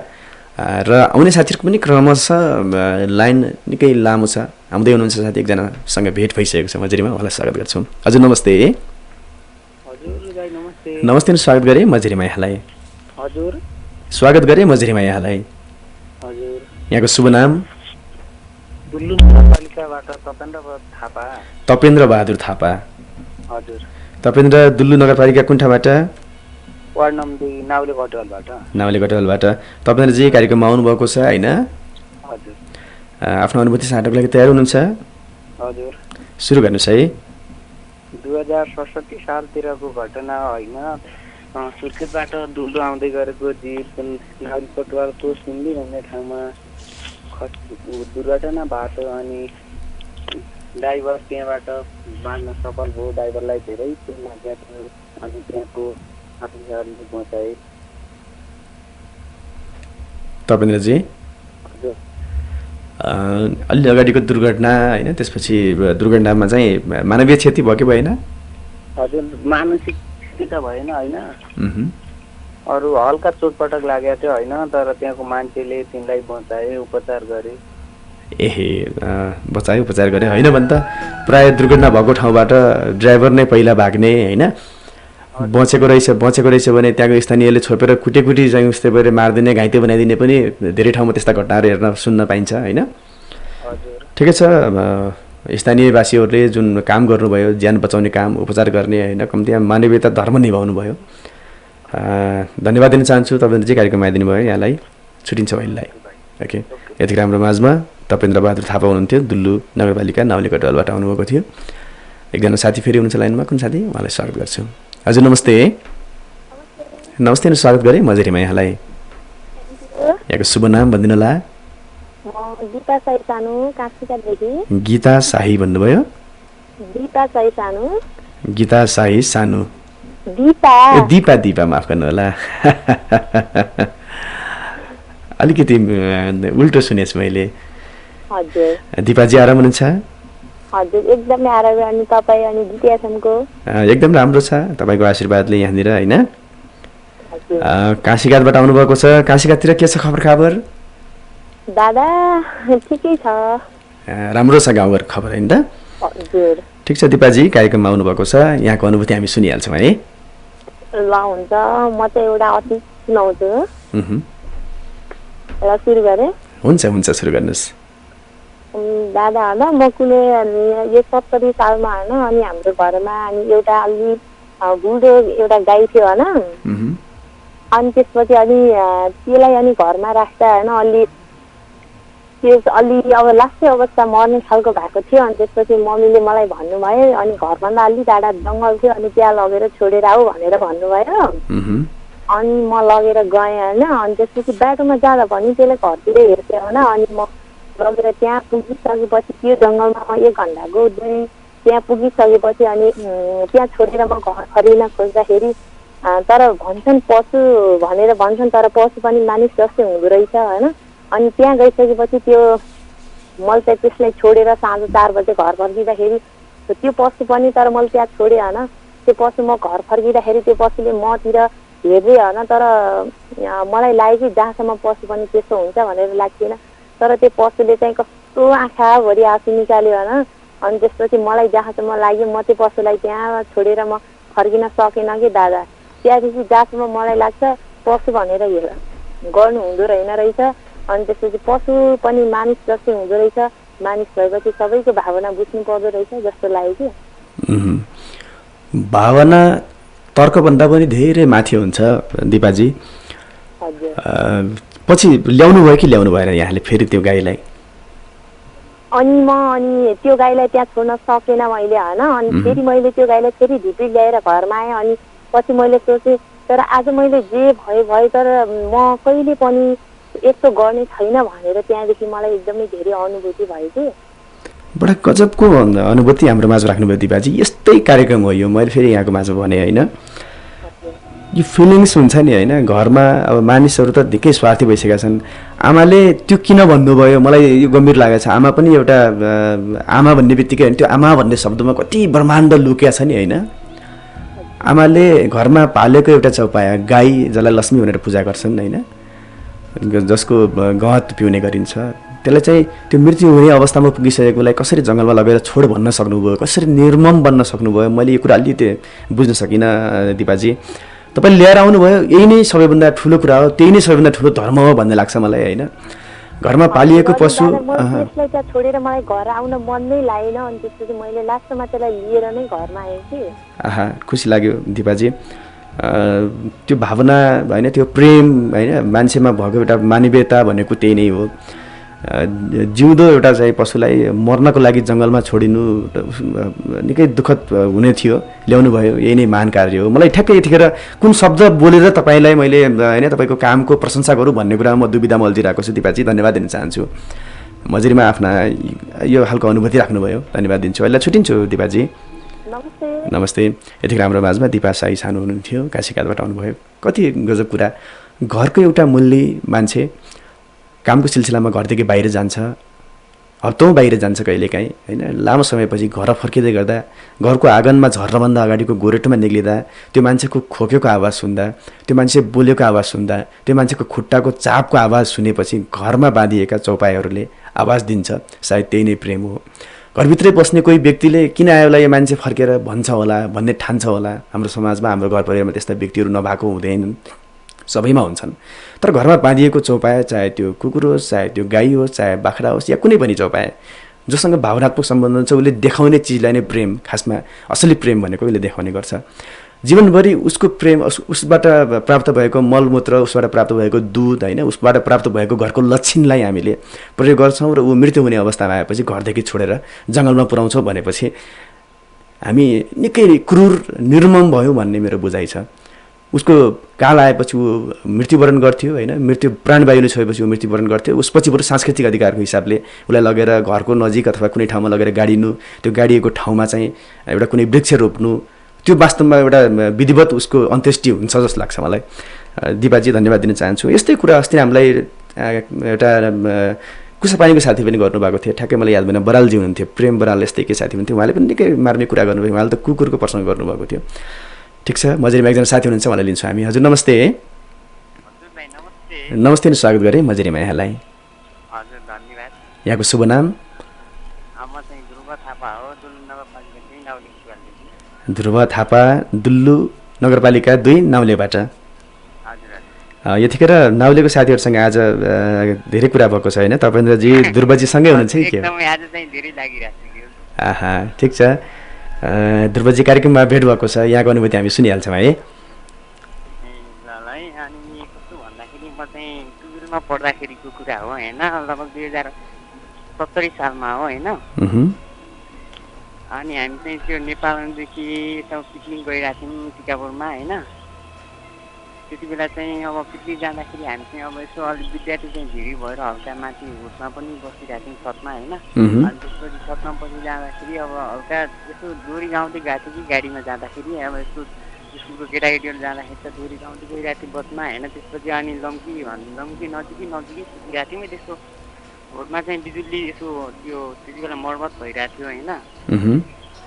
र आउने साथीहरूको पनि क्रमशः लाइन निकै लामो छ। आउँदै हुनुहुन्छ साथी, एकजनासँग भेट भइसकेको छ मजेरीमा, उहाँलाई स्वागत गर्छौँ। हजुर नमस्ते। नमस्ते स्वागत गरेँ मजेरीमा यहाँलाई। हजुर स्वागत गरेँ मजेरीमा यहाँलाई। हजुर यहाँको शुभ नाम? दुल्लु नगरपालिकाबाट तपेन्द्र बहादुर थापा। हजुर। तपेन्द्र दुल्लु नगरपालिका कुन ठाउँबाट? Ward number 2 नाउले गटवालबाट। तपेन्द्रजी कार्यक्रममा आउनुभएको छ होइन? हजुर। आफ्नो अनुभूति सार्नको लागि तयार हुनुहुन्छ? हजुर सुरु गर्नुहोस् है। 2067 सालतिरको घटना होइन। सुर्खेतबाट दुल्लु आउँदै गरेको जीप नाउले गटवालको सिन्दी भन्ने ठाउँमा दुर्घटना भएको अनि ड्राइभर त्यहाँबाट बाँच्न सफल भयो। ड्राइभरलाई धेरै लागेको थियो अनि त्यहाँको आफूले बचाए। तपेन्द्रजी हजुर। अलि अगाडिको दुर्घटना होइन, त्यसपछि दुर्घटनामा चाहिँ मानवीय क्षति भयो कि भएन? हजुर मानसिक क्षति त भएन होइन, अरू हल्का चोटपटक लागेको थियो होइन, तर त्यहाँको मान्छेले तिनलाई बचाए, उपचार गरे। एहे बचायो, उपचार गरे होइन भने त प्रायः दुर्घटना भएको ठाउँबाट ड्राइभर नै पहिला भाग्ने होइन। बचेको रहेछ भने त्यहाँको स्थानीयले छोपेर कुटी चाहिँ उस्तै गरेर मारिदिने, घाइते बनाइदिने पनि धेरै ठाउँमा त्यस्ता घटनाहरू हेर्न सुन्न पाइन्छ होइन। ठिकै छ, स्थानीयवासीहरूले जुन काम गर्नुभयो, ज्यान बचाउने काम, उपचार गर्ने होइन, कम्तीमा मानवीयता धर्म निभाउनु भयो। धन्यवाद दिन चाहन्छु तपाईँले चाहिँ कार्यक्रममा आइदिनु भयो। यहाँलाई छुट्टिन्छ अहिलेलाई। ओके, यतिखेर हाम्रो माझमा तपेन्द्र बहादुर थापा हुनुहुन्थ्यो, दुल्लु नगरपालिका नाउलीको टोलबाट आउनुभएको थियो। एकजना साथी फेरि हुनुहुन्छ लाइनमा। कुन साथी? उहाँलाई स्वागत गर्छु। हजुर नमस्ते। नमस्ते, स्वागत गरेँ मजेरीमा यहाँलाई। यहाँको शुभ नाम भनिदिनु होला। गीता साई सानु काशीकादेखि। गीता शाही भन्नुभयो? गीता साई सानु। गीता शाही सानु। दिपा दिपा माफ गर्नु होला। अलिकति उल्टो सुनेछु मैले। हजुर दिपाजी आराम हुनुहुन्छ? हजुर एकदमै आराम। अनि तपाईँ अनि गीतासम्मको? एकदम राम्रो छ तपाईँको आशीर्वादले यहाँनिर होइन। काशीघाटबाट आउनुभएको छ। काशीघाटतिर के छ खबर? दादा ठिकै छ, राम्रो छ गाउँघर खबर होइन त? हजुर ठिक छ दिपाजी, कार्यक्रममा आउनुभएको छ, यहाँको अनुभूति हामी सुनिहाल्छौँ है। ल हुन्छ, म चाहिँ एउटा अति सुनाउँछु र सुरु गरेँ। हुन्छ सुरु गर्नुहोस्। दादा होइन म कुनै यो 70 सालमा होइन अनि हाम्रो घरमा अनि एउटा अलि बुढो एउटा गाई थियो होइन। अनि त्यसपछि अनि त्यसलाई अनि घरमा राख्दा होइन अलि अब लास्टै अवस्था मर्ने खालको भएको थियो। अनि त्यसपछि मम्मीले मलाई भन्नुभयो, अनि घरभन्दा अलि टाढा जङ्गल थियो अनि त्यहाँ लगेर छोडेर आऊ भनेर भन्नुभयो। अनि म लगेर गएँ होइन। अनि त्यसपछि बाटोमा जाँदा पनि त्यसले घरतिर हेर्थ्यो होइन। अनि म लगेर त्यहाँ पुगिसकेपछि त्यो जङ्गलमा 1 घन्टाको दुरी त्यहाँ पुगिसकेपछि अनि त्यहाँ छोडेर म घर फर्किन खोज्दाखेरि तर भन्छन् पशु भनेर भन्छन्, तर पशु पनि मानिस जस्तै हुँदो रहेछ होइन। अनि त्यहाँ गइसकेपछि त्यो मैले चाहिँ त्यसलाई छोडेर साँझ 4 बजे घर फर्किँदाखेरि त्यो पशु पनि तर मैले त्यहाँ छोडेँ होइन। त्यो पशु म घर फर्किँदाखेरि त्यो पशुले मतिर हेर्दै होइन, तर मलाई लाग्यो कि जहाँसम्म पशु पनि त्यस्तो हुन्छ भनेर लाग्थेन। तर त्यो पशुले चाहिँ कस्तो आँखाभरि आँसु निकाल्यो होइन। अनि त्यसपछि मलाई जहाँसम्म लाग्यो म त्यो पशुलाई त्यहाँ छोडेर म फर्किन सकेन कि दादा। त्यहाँदेखि जहाँसम्म मलाई लाग्छ पशु भनेर गर्नु हुँदो रहेछ। अनि त्यसपछि पशु पनि मानिस जस्तै हुँदो रहेछ। मानिस भएपछि सबैको भावना बुझ्नु पर्दो रहेछ जस्तो लाग्यो कि। भावना तर्कभन्दा पनि धेरै माथि हुन्छ दिपाजी। पछि ल्याउनु भयो कि ल्याउनु भएन यहाँले फेरि त्यो गाईलाई? अनि त्यो गाईलाई त्यहाँ छोड्न सकेन मैले होइन। अनि फेरि मैले त्यो गाईलाई फेरि ढिपी ल्याएर घरमा आएँ। अनि पछि मैले सोचेँ तर आज मैले जे भयो तर म कहिले पनि यस्तो गर्ने छैन भनेर त्यहाँदेखि मलाई एकदमै धेरै अनुभूति भयो कि। बडा गजबको अनुभूति हाम्रो माझ राख्नुभयो दिपाजी। यस्तै कार्यक्रम हो यो, मैले फेरि यहाँको माझमा भने होइन। यो फिलिङ्स हुन्छ नि होइन, घरमा अब मानिसहरू त निकै स्वार्थी भइसकेका छन्। आमाले त्यो किन भन्नुभयो मलाई यो गम्भीर लागेको छ। आमा पनि एउटा आमा भन्ने बित्तिकै होइन, त्यो आमा भन्ने शब्दमा कति ब्रह्माण्ड लुकेको छ नि होइन। आमाले घरमा पालेको एउटा चौपाया गाई जसलाई लक्ष्मी भनेर पूजा गर्छन् होइन, जसको गहत पिउने गरिन्छ, त्यसलाई चाहिँ त्यो मृत्यु हुने अवस्थामा पुगिसकेकोलाई कसरी जङ्गलमा लगेर छोड भन्न सक्नुभयो, कसरी निर्मम बन्न सक्नुभयो, मैले यो कुरा अलि त्यो बुझ्न सकिनँ दिपाजी। तपाईँले ल्याएर आउनुभयो, यही नै सबैभन्दा ठुलो कुरा हो, त्यही नै सबैभन्दा ठुलो धर्म हो भन्ने लाग्छ मलाई होइन। घरमा पालिएको पशु त्यसलाई त्यहाँ छोडेर मलाई घर आउन मन नै लागेन। अनि त्यसपछि मैले लास्टमा त्यसलाई लिएर नै घरमा आएँ कि। खुसी लाग्यो दिपाजी। त्यो भावना होइन, त्यो प्रेम होइन, मान्छेमा भएको एउटा मानवीयता भनेको त्यही नै हो। जिउँदो एउटा चाहिँ पशुलाई मर्नको लागि जङ्गलमा छोडिनु निकै दुःखद हुने थियो, ल्याउनु भयो, यही नै महान कार्य हो। मलाई ठ्याक्कै यतिखेर कुन शब्द बोलेर तपाईँलाई मैले होइन तपाईँको कामको प्रशंसा गरौँ भन्ने कुरामा म दुविधामा अल्झिरहेको छु दिपाजी। धन्यवाद दिन चाहन्छु। मजुरीमा आफ्ना यो खालको अनुभूति राख्नुभयो, धन्यवाद दिन्छु। अहिले छुट्टिन्छु दिपाजी। नमस्ते। यतिखेर हाम्रो माझमा दिपा साई सानु हुनुहुन्थ्यो, काशीघाटबाट आउनुभयो। कति गजब कुरा। घरको एउटा मूल्य मान्छे कामको सिलसिलामा घरदेखि बाहिर जान्छ, हप्तौँ बाहिर जान्छ कहिलेकाहीँ होइन। लामो समयपछि घर फर्किँदै गर्दा घरको आँगनमा झर्नभन्दा अगाडिको गोरेटोमा निक्लिँदा त्यो मान्छेको खोकेको आवाज सुन्दा, त्यो मान्छे बोलेको आवाज सुन्दा, त्यो मान्छेको खुट्टाको चापको आवाज सुनेपछि घरमा बाँधिएका चौपायाहरूले आवाज दिन्छ। सायद त्यही नै प्रेम हो। घरभित्रै बस्ने कोही व्यक्तिले किन आयो होला यो मान्छे फर्केर भन्छ होला भन्ने ठान्छ होला। हाम्रो समाजमा हाम्रो घर परिवारमा त्यस्ता व्यक्तिहरू नभएको हुँदैनन्, सबैमा हुन्छन्। तर घरमा बाँधिएको चौपाया, चाहे त्यो कुकुर होस्, चाहे त्यो गाई होस्, चाहे बाख्रा होस्, या कुनै पनि चौपाया, जोसँग भावनात्मक सम्बन्ध छ उसले देखाउने चिजलाई नै प्रेम, खासमा असली प्रेम भनेको उसले देखाउने गर्छ। जीवनभरि उसको प्रेम, उसबाट प्राप्त भएको मलमूत्र, उसबाट प्राप्त भएको दुध होइन, उसबाट प्राप्त भएको घरको लक्षणलाई हामीले प्रयोग गर्छौँ र ऊ मृत्यु हुने अवस्थामा आएपछि घरदेखि छोडेर जङ्गलमा पुर्याउँछौँ भनेपछि हामी निकै क्रूर निर्मम भयौँ भन्ने मेरो बुझाइ छ। उसको काल आएपछि ऊ मृत्युवरण गर्थ्यो होइन, प्राणवायुले छोएपछि ऊ मृत्युवरण गर्थ्यो। उसपछि बरु सांस्कृतिक अधिकारको हिसाबले उसलाई लगेर घरको नजिक अथवा कुनै ठाउँमा लगेर गाडिनु, त्यो गाडिएको ठाउँमा चाहिँ एउटा कुनै वृक्ष रोप्नु, त्यो वास्तवमा एउटा विधिवत उसको अन्त्येष्टि हुन्छ जस्तो लाग्छ मलाई। दिपाजी धन्यवाद दिन चाहन्छु। यस्तै कुरा अस्ति हामीलाई एउटा कुसापानीको साथी पनि गर्नुभएको थियो, ठ्याक्कै मलाई याद भएन, बरालजी हुनुहुन्थ्यो, प्रेम बराल यस्तै के साथी हुनुहुन्थ्यो, उहाँले पनि निकै मार्मिक कुरा गर्नुभयो। उहाँले त कुकुरको प्रश्न गर्नुभएको थियो। ठिक छ, मजेरीमा एकजना साथी हुनुहुन्छ, उहाँलाई लिन्छौँ हामी। हजुर नमस्ते। नमस्ते नि स्वागत गरेँ मजेरीमा यहाँलाई। हजुर धन्यवाद। यहाँको शुभ नाम? म चाहिँ ध्रुव थापा हो, दुल्लु नगरपालिका 2 नाउले। ध्रुव थापा, दुल्लु नगरपालिका 2 नाउलेबाट। हजुर। यतिखेर नाउलेको साथीहरूसँग आज धेरै कुरा भएको छ होइन? तपेन्द्रजी ध्रुवजी सँगै हुनुहुन्छ कि के? एकदमै आज चाहिँ धेरै लागिरहेको छ। आहा, ठिक छ। ध्रुवजी कार्यक्रममा भेट भएको छ, यहाँको अनुभूति हामी सुनिहाल्छौँ है। अनि कस्तो भन्दाखेरि म चाहिँ टुवेल्भमा पढ्दाखेरिको कुरा हो होइन, लगभग 2070 सालमा हो होइन। अनि हामी चाहिँ त्यो नेपालदेखि यता पिकनिक गइरहेको थियौँ टिकापुरमा होइन। त्यति बेला चाहिँ अब पिकनिक जाँदाखेरि हामी चाहिँ अब यसो अलिक विद्यार्थी चाहिँ भिडी भएर हल्का माथि होटमा पनि बसिरहेको थियौँ छतमा होइन। अनि त्यसपछि छतमा बसी जाँदाखेरि अब हल्का यसो दोहोरी गाउँदै गएको थियो कि गाडीमा जाँदाखेरि, अब यसो स्कुलको केटाकेटीहरू जाँदाखेरि त दोहोरी गाउँदै गइरहेको थियो बसमा होइन। त्यसपछि अनि लम्की नजिकै सुतिरहेको थियौँ। त्यसको होटमा चाहिँ बिजुली यसो त्यो त्यति बेला मर्मत भइरहेको थियो होइन।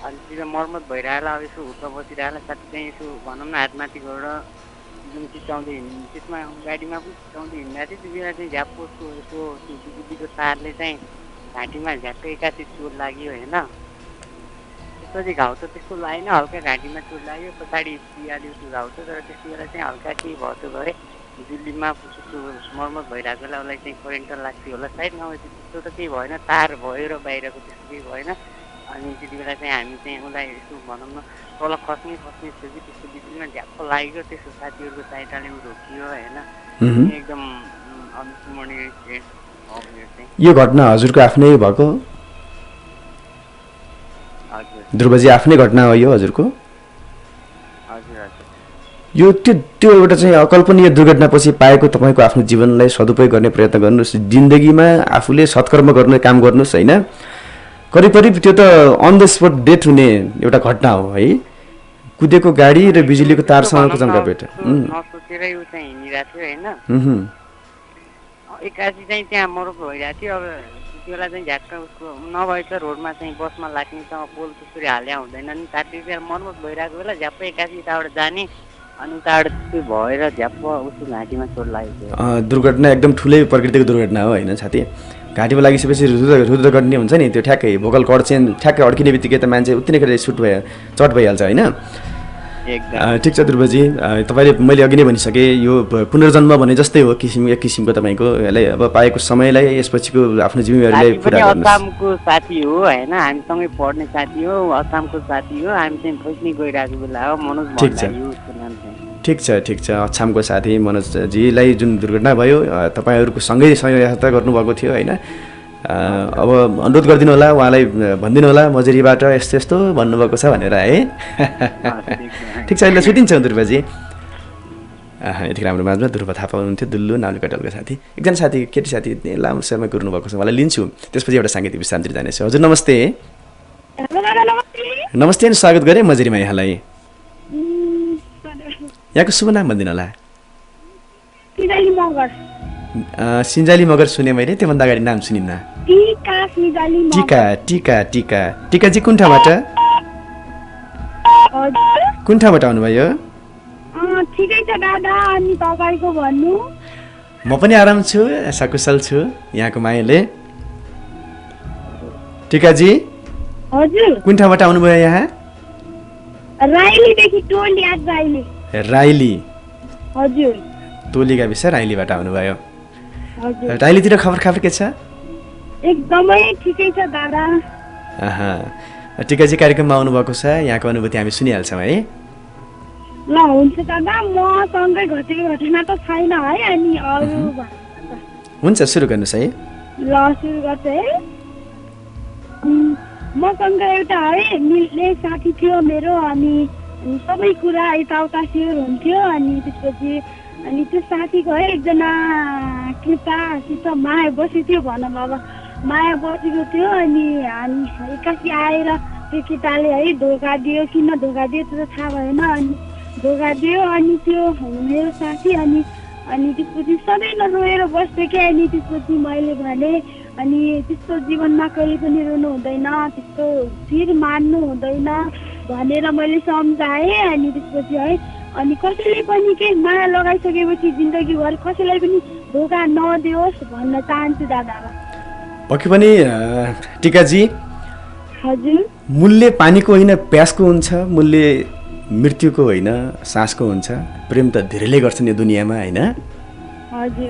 अनि त्यो मर्मत भइरहेर अब यसो होटमा बसिरहेर साथी चाहिँ यसो भनौँ न हातमाथि गरेर जुन चिचाउँदै हिँड्नु, त्यसमा गाडीमा पनि चिचाउँदै हिँड्दा थियो। त्यो बेला चाहिँ झ्याप्पोको यसो त्यो बिजुलीको तारले चाहिँ घाँटीमा झ्याप्पै एकासी चोट लाग्यो होइन। त्यसपछि घाउ त त्यस्तो लागेन, हल्का घाँटीमा चोट लाग्यो, पछाडि पिहाल्यो त्यो घाउ त। तर त्यति बेला चाहिँ हल्का केही भयो गरे बिजुलीमा त्यस्तो मर्मत भइरहेको बेला उसलाई चाहिँ करेन्ट लाग्थ्यो होला सायद, नभए त्यस्तो त केही भएन, तार भयो र बाहिरको त्यस्तो केही भएन। अनि त्यति बेला चाहिँ हामी चाहिँ उसलाई यसो भनौँ न तल खस्ने थियो कि त्यस्तो बिजुलीमा झ्याप्प लाग्यो। त्यसको साथीहरूको सहायताले ऊ रोकियो होइन। एकदम अविस्मरणीय हो यो चाहिँ। यो घटना हजुरको आफ्नै भएको? हजुर। ध्रुवजी आफ्नै घटना हो यो हजुरको? हजुर हजुर। यो त्यो एउटा चाहिँ अकल्पनीय दुर्घटनापछि पाएको तपाईँको आफ्नो जीवनलाई सदुपयोग गर्ने प्रयत्न गर्नुहोस्। जिन्दगीमा आफूले सत्कर्म गर्ने काम गर्नुहोस् होइन। करिब त्यो त अन द स्पोट डेथ हुने एउटा घटना हो है। कुदेको गाडी र बिजुलीको तारसँगको जङ्गभेट। नसोचेरै ऊ चाहिँ हिँडिरहेको थियो होइन। एकासी चाहिँ त्यहाँ मर्को भइरहेको थियो। अब त्यति बेला चाहिँ झ्याक्क उसको नभए त रोडमा चाहिँ बसमा लाग्ने त पोल त्यसरी हाल्या हुँदैन नि। त्यति बेला मर्मत भइरहेको बेला झ्याप्प एकासी यताबाट जाने अनि उताबाट त्यो भएर झ्याप्प उसको घाँटीमा चोट लागेको थियो। दुर्घटना एकदम ठुलै प्रकृतिको दुर्घटना हो होइन साथी। घाँटीमा लागिसकेपछि रुद्र गर्ने हुन्छ नि, त्यो ठ्याक्कै भोकल कर्ड चेन ठ्याक्कै अड्किने बित्तिकै त मान्छे उत्तिनै चट भइहाल्छ होइन। ठिक छ ध्रुवजी, तपाईँले मैले अघि नै भनिसकेँ यो पुनर्जन्म भने जस्तै हो एक किसिमको तपाईँको यसलाई अब पाएको समयलाई यसपछिको आफ्नो जिम्मेवारीलाई पुरा गर्नुहोस्। असमको साथी हो होइन, हामीसँगै पढ्ने साथी हो, असमको साथी हो। हामी चाहिँ खोज्ने गइरहेको बेला हो मनोज भण्डारी उसको नाम चाहिँ। ठिक छ अछामको साथी मनोजजीलाई जुन दुर्घटना भयो तपाईँहरूको सँगै सहयात्रा गर्नुभएको थियो होइन। अब अनुरोध गरिदिनु होला, उहाँलाई भनिदिनु होला मजेरीबाट यस्तो यस्तो भन्नुभएको छ भनेर है। ठिक छ, अहिले सुटिन्छ ध्रुवजी। यति राम्रो माझमा ध्रुव थापा हुनुहुन्थ्यो, दुल्लु नाउलेकटलको साथी। एकजना साथी केटी साथी लामो समयमा कुर्नुभएको छ, उहाँलाई लिन्छु। त्यसपछि एउटा साङ्गीतिक विश्रामतिर जानेछु। हजुर नमस्ते। नमस्ते अनि स्वागत गरेँ मजेरीमा यहाँलाई। यहाँको शुभ नाम भनिदिनु होला। सिन्जाली मगर सुने मैले, त्योभन्दा अगाडि नाम सुनिन्न। टिका चाहिँ कुन ठाउँबाट आउनुभयो? म पनि आराम छु, सकुशल छु, यहाँको मायाले। टिकाजी कुन ठाउँबाट आउनुभयो यहाँ? राइली तोली गाविस राइलीबाट आउनुभयो। राइलीतिर खबर के छ? एकदमै ठिकै छ दादा। टिकाजी कार्यक्रममा आउनुभएको छ, यहाँको अनुभूति हामी सुनिहाल्छौँ है। ल हुन्छ दादा, मसँगै घटेको घटना त छैन है, अनि अरू हुन्छ सुरु गर्नुहोस् है। ल सुरु गर्छ है। मसँग एउटा है मिल्ने साथी थियो मेरो, अनि सबै कुरा यताउता सेयर हुन्थ्यो। अनि त्यसपछि अनि त्यो साथीको है एकजना केटासित माया बसेको थियो भनौँ, अब माया बसेको थियो। अनि हामी एक्कासी आएर त्यो केटाले है धोका दियो, किन धोका दियो त्यो त थाहा भएन। अनि धोका दियो, अनि त्यो मेरो साथी अनि त्यसपछि सधैँ नरोएर बस्थ्यो क्या। अनि त्यसपछि मैले भने अनि त्यस्तो जीवनमा कहिले पनि रोनु हुँदैन, त्यस्तो फिर मान्नु हुँदैन भनेर मैले सम्झाएँ। अनि त्यसपछि है अनि कसैले पनि के माया लगाइसकेपछि जिन्दगीभर कसैलाई पनि धोका नदियोस् भन्न चाहन्छु दादा। पक्कै पनि टिकाजी, हजुर, मूल्य पानीको होइन प्यासको हुन्छ, मूल्य मृत्युको होइन सासको हुन्छ। प्रेम त धेरैले गर्छन् यो दुनियाँमा होइन,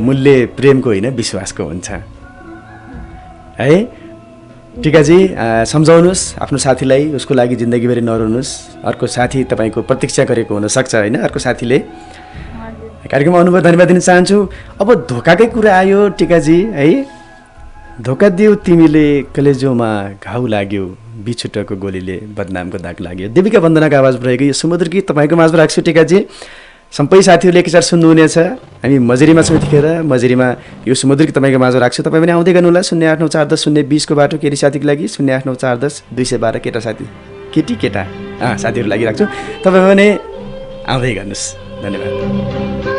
मूल्य प्रेमको होइन विश्वासको हुन्छ है। टिकाजी सम्झाउनुहोस् आफ्नो साथीलाई, उसको लागि जिन्दगीभरि नरोनुहोस्। अर्को साथी तपाईँको प्रतीक्षा गरेको हुनसक्छ होइन, अर्को साथीले। कार्यक्रममा आउनुभयो, धन्यवाद दिन चाहन्छु। अब धोकाकै कुरा आयो टिकाजी है। धोका दियो तिमीले, कलेजोमा घाउ लाग्यो, बिछुटको गोलीले बदनामको दाग लाग्यो। देविका वन्दनाको आवाज रहेको यो सुमधुर गीत तपाईँको माझमा राख्छु टिकाजी। सबै साथीहरूले एकैसाथ सुन्नुहुनेछ। हामी मजेरीमा छौँ यतिखेर, मजेरीमा यो सुमधुर गीत तपाईँको माझमा राख्छु। तपाईँ पनि आउँदै गर्नुहोला 089410 020 को बाटो, केटी साथीको लागि 089410 212, केटा साथी केटी केटा साथीहरू लागि राख्छु। तपाईँ पनि आउँदै गर्नुहोस्। धन्यवाद।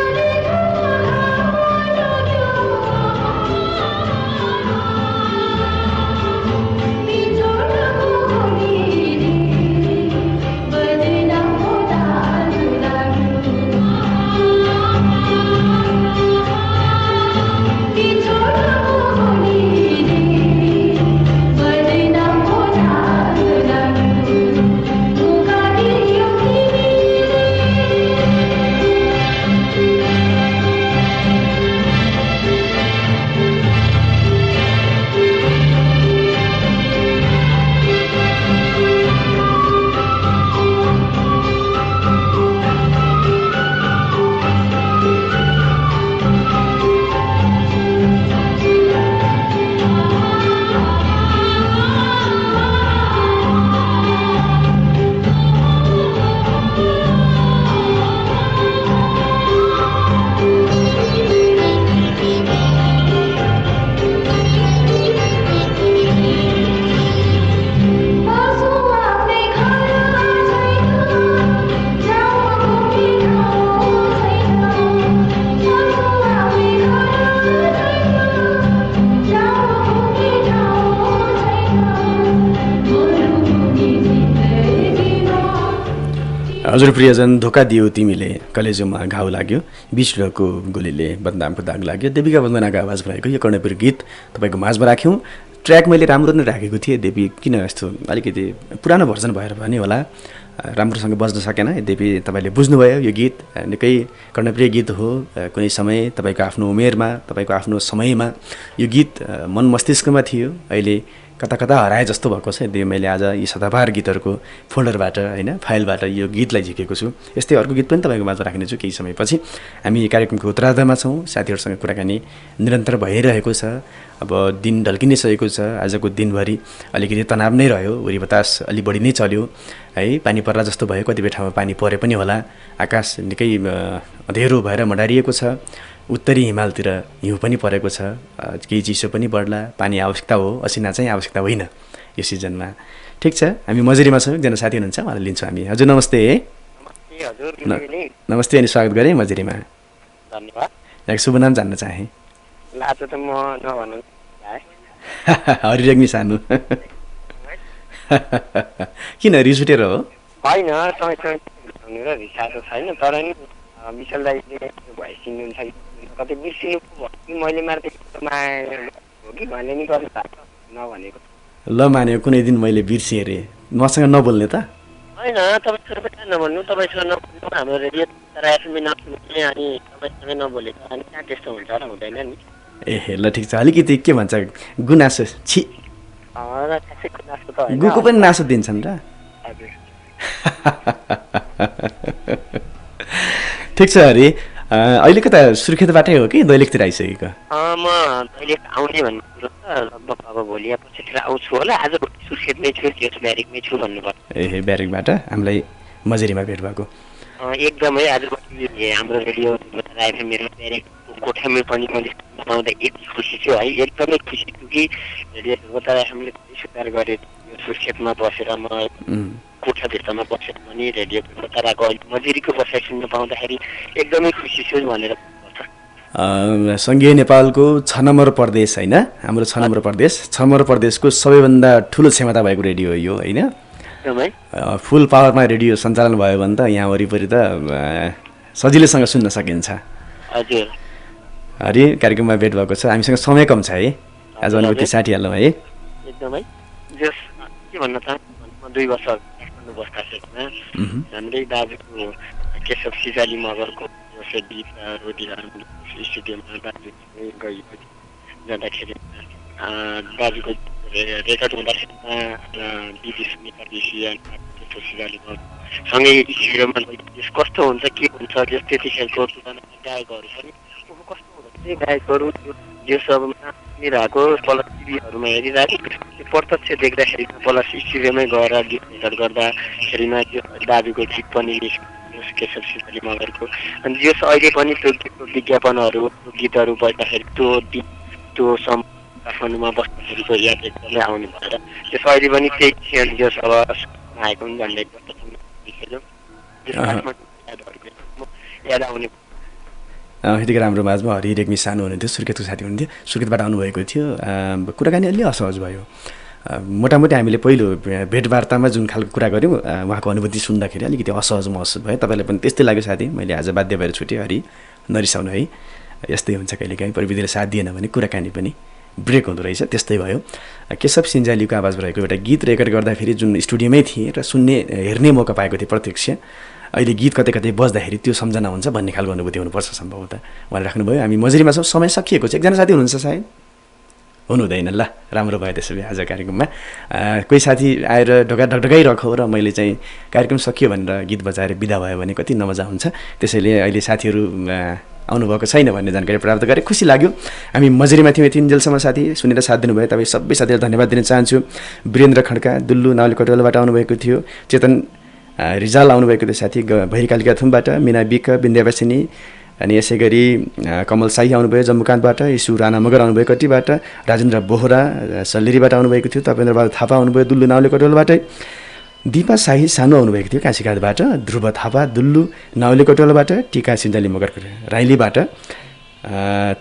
हजुर प्रियजन, धोका दियो तिमीले, कलेजोमा घाउ लाग्यो, बिछुटको गोलीले बदनामको दाग लाग्यो। देविका वन्दनाको आवाज भएको यो कर्णप्रिय गीत तपाईँको माझमा राख्यौँ। ट्र्याक मैले राम्रो नै राखेको थिएँ, देवी किन यस्तो अलिकति पुरानो भर्जन भएर पनि होला राम्रोसँग बज्न सकेन। यद्यपि तपाईँले बुझ्नुभयो यो गीत निकै कर्णप्रिय गीत हो। कुनै समय तपाईँको आफ्नो उमेरमा, तपाईँको आफ्नो समयमा यो गीत मन मस्तिष्कमा थियो, अहिले कता कता हराए जस्तो भएको छ। यदि मैले आज यी सदाबहार गीतहरूको फोल्डरबाट होइन फाइलबाट यो गीतलाई झिकेको छु। यस्तै अर्को गीत पनि तपाईँको माझमा राख्नेछु केही समयपछि। हामी कार्यक्रमको उत्तरार्धमा छौँ, साथीहरूसँग कुराकानी निरन्तर भइरहेको छ। अब दिन ढल्किनैसकेको छ, आजको दिनभरि अलिकति तनाव नै रह्यो, वरि बतास अलि बढी नै चल्यो है। पानी पर्ला जस्तो भयो, कतिपय ठाउँमा पानी परे पनि होला। आकाश निकै अँधेरो भएर मडारिएको छ। उत्तरी हिमालतिर हिउँ पनि परेको छ, केही चिसो पनि बढ्ला। पानी आवश्यकता हो, असिना चाहिँ आवश्यकता होइन यो सिजनमा। ठिक छ, हामी मजुरीमा छौँ, एकजना साथी हुनुहुन्छ, उहाँलाई लिन्छौँ हामी। हजुर नमस्ते। नमस्ते अनि स्वागत गरेँ मजुरीमा। धन्यवाद। यहाँको शुभ नाम जान्न चाहेँ। लाचो त म नभन्नु हरिरेग्मी सानो किन रिस उठेर हो? होइन, तपाईँ र रिसा त छैन, तर नि विशाल दाइले भोइस चिन्नुहुन्छ कि कतै बिर्सिनु कि मैले मार्केट माया हो कि भन्ने नि गर्नु नभनेको। ल मान्यो, कुनै दिन मैले बिर्सेँ अरे, मसँग नबोल्ने त होइन। तपाईँसँग पनि नभन्नु, तपाईँसँग नभन्नु, हाम्रो रेडियो तर एफएमए नसुन्ने अनि तपाईँसँग नबोलेको अनि कहाँ त्यस्तो हुन्छ र हुँदैन नि। ए ल ठिक छ अलिकति के भन्छ गुनासो छि खासै गुनासो त होइन गुको पनि नासो दिन्छन् र हजुर ठिक छ हरि अहिले कता सुर्खेतबाटै हो कि दैलेखतिर आइसकेको म अहिले आउने भन्नु कुरो त लगभग अब भोलि या पछितिर आउँछु होला आज सुर्खेतमै छु त्यस ब्यारेकमै छु भन्नुभयो ए ब्यारेकबाट हामीलाई मजेरीमा भेट भएको एकदमै आज हाम्रो रेडियो एफएम मेरो ब्यारेकको कोठामै पनि मैले पाउँदा यति खुसी छु है एकदमै खुसी छु कि रेडियो एफएमले सुधार गरे सुर्खेतमा बसेर म कोठाभित्रमा बसेर पनि रेडियो ताराको मजेरीको बसाइ सुन्न पाउँदाखेरि एकदमै खुसी छु भनेर सङ्घीय नेपालको 6 नम्बर प्रदेश होइन हाम्रो 6 नम्बर प्रदेश 6 नम्बर प्रदेशको सबैभन्दा ठुलो क्षमता भएको रेडियो हो यो होइन फुल पावरमा रेडियो सञ्चालन भयो भने त यहाँ वरिपरि त सजिलैसँग सुन्न सकिन्छ हजुर हरि कार्यक्रममा भेट भएको छ हामीसँग समय कम छ है आज अनुभूति साटिहालौँ है एकदमै जस के भन्न चाहन्छु 2 वर्ष काठमाडौँ बस्दाखेरिमा हाम्रै दाजुको केशव सिजाली मगरको स्टुडियोमा दाजु गएको जाँदाखेरि दाजुको रेकर्ड हुँदाखेरिमा दिदी सुनिता बेसी केशव सिजाली सँगै स्टुडियोमा कस्तो हुन्छ के हुन्छ त्यतिखेरको तुलना गायकहरू पनि कस्तो हुन्छ गायकहरू यो सबमा सुनिरहेको तल टिभीहरूमा हेरिरहेको प्रत्यक्ष देख्दाखेरि तल स्टुडियोमै गएर गीत रेकर्ड गर्दाखेरिमा त्यो दाजुको गीत पनि केशव सिजाली मगरको अनि जस अहिले पनि त्यो गीतको विज्ञापनहरू गीतहरू बज्दाखेरि त्यो काठमाडौँमा बस्दाखेरिको याद एकदमै आउने भएर त्यस अहिले पनि त्यही क्षण जस अब आएको पनि झन्डै याद आउने यतिकै राम्रो माझमा हरि रेग्मी सानो हुनुहुन्थ्यो सुर्खेतको साथी हुनुहुन्थ्यो सुर्खेतबाट आउनुभएको थियो कुराकानी अलि असहज भयो मोटामोटी हामीले पहिलो भेटवार्तामा जुन खालको कुरा गऱ्यौँ उहाँको अनुभूति सुन्दाखेरि अलिकति असहज महसुस भयो तपाईँलाई पनि त्यस्तै लाग्यो साथी मैले आज बाध्य भएर छुटेँ हरि नरिसाउनु है यस्तै हुन्छ कहिलेकाहीँ प्रविधिले साथ दिएन भने कुराकानी पनि ब्रेक हुँदो रहेछ त्यस्तै भयो केशव सिन्जालीको आवाज रहेको एउटा गीत रेकर्ड गर्दाखेरि जुन स्टुडियोमै थिएँ र सुन्ने हेर्ने मौका पाएको थिएँ प्रत्यक्ष अहिले गीत कतै कतै बज्दाखेरि त्यो सम्झना हुन्छ भन्ने खालको अनुभूति हुनुपर्छ सम्भवतः उहाँले राख्नुभयो हामी मजेरीमा छौँ समय सकिएको छ एकजना साथी हुनुहुन्छ सायद हुनुहुँदैन ल राम्रो भयो त्यसो भए आज कार्यक्रममा कोही साथी आएर ढकढकाइरहेको र मैले चाहिँ कार्यक्रम सकियो भनेर गीत बजाएर बिदा भयो भने कति नमजा हुन्छ त्यसैले अहिले साथीहरू आउनुभएको छैन भन्ने जानकारी प्राप्त गरेँ खुसी लाग्यो हामी मजेरीमा थियौँ यतिन्जेलसम्म साथी सुनेर साथ दिनुभयो तपाईँ सबै साथीहरूलाई धन्यवाद दिन चाहन्छु वीरेन्द्र खड्का दुल्लु नावली कटोलबाट आउनुभएको थियो चेतन रिजाल आउनुभएको थियो साथी भैरकालिका थुमबाट मिना बिक विन्द्यावासिनी अनि यसै गरी कमल साई आउनुभयो जम्मूकान्तबाट इसु राणा मगर आउनुभयो कटिबाट राजेन्द्र बोहरा सल्लेरीबाट आउनुभएको थियो तपेन्द्रबहादुर थापा आउनुभयो दुल्लु नावली कटोलबाटै दिपा शाही सानो आउनुभएको थियो काशीघाटबाट ध्रुव थापा दुल्लु नावली कटोलबाट टिका सिन्जाली मगर राइलीबाट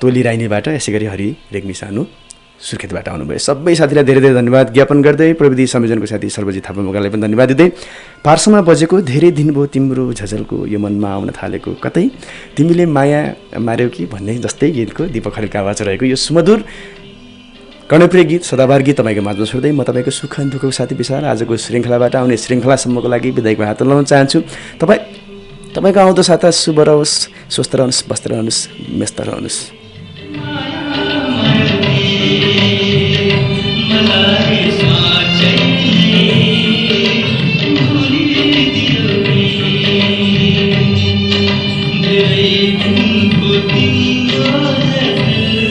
तोली राइनीबाट यसै गरी हरि रेग्मी सानो सुर्खेतबाट आउनुभयो सबै साथीलाई धेरै धेरै धन्यवाद ज्ञापन गर्दै प्रविधि संयोजनको साथी सर्वजित थापा मगरलाई पनि धन्यवाद दिँदै पार्समा बजेको धेरै दिन भयो तिम्रो झझलको यो मनमा आउन थालेको कतै तिमीले माया मार्यौ कि भन्ने जस्तै गीतको दीपक खरेलको आवाज रहेको यो सुमधुर कर्णप्रिय गीत सदाबार गीत तपाईँको माझमा छोड्दै म तपाईँको सुख अनि दुःखको साथी विशाल आजको श्रृङ्खलाबाट आउने श्रृङ्खलासम्मको लागि विदायको हात लगाउन चाहन्छु तपाईँको आउँदो साता शुभ रहोस् स्वस्थ रहनुहोस् बस्थ रहनुहोस् व्यस्त रहनुहोस्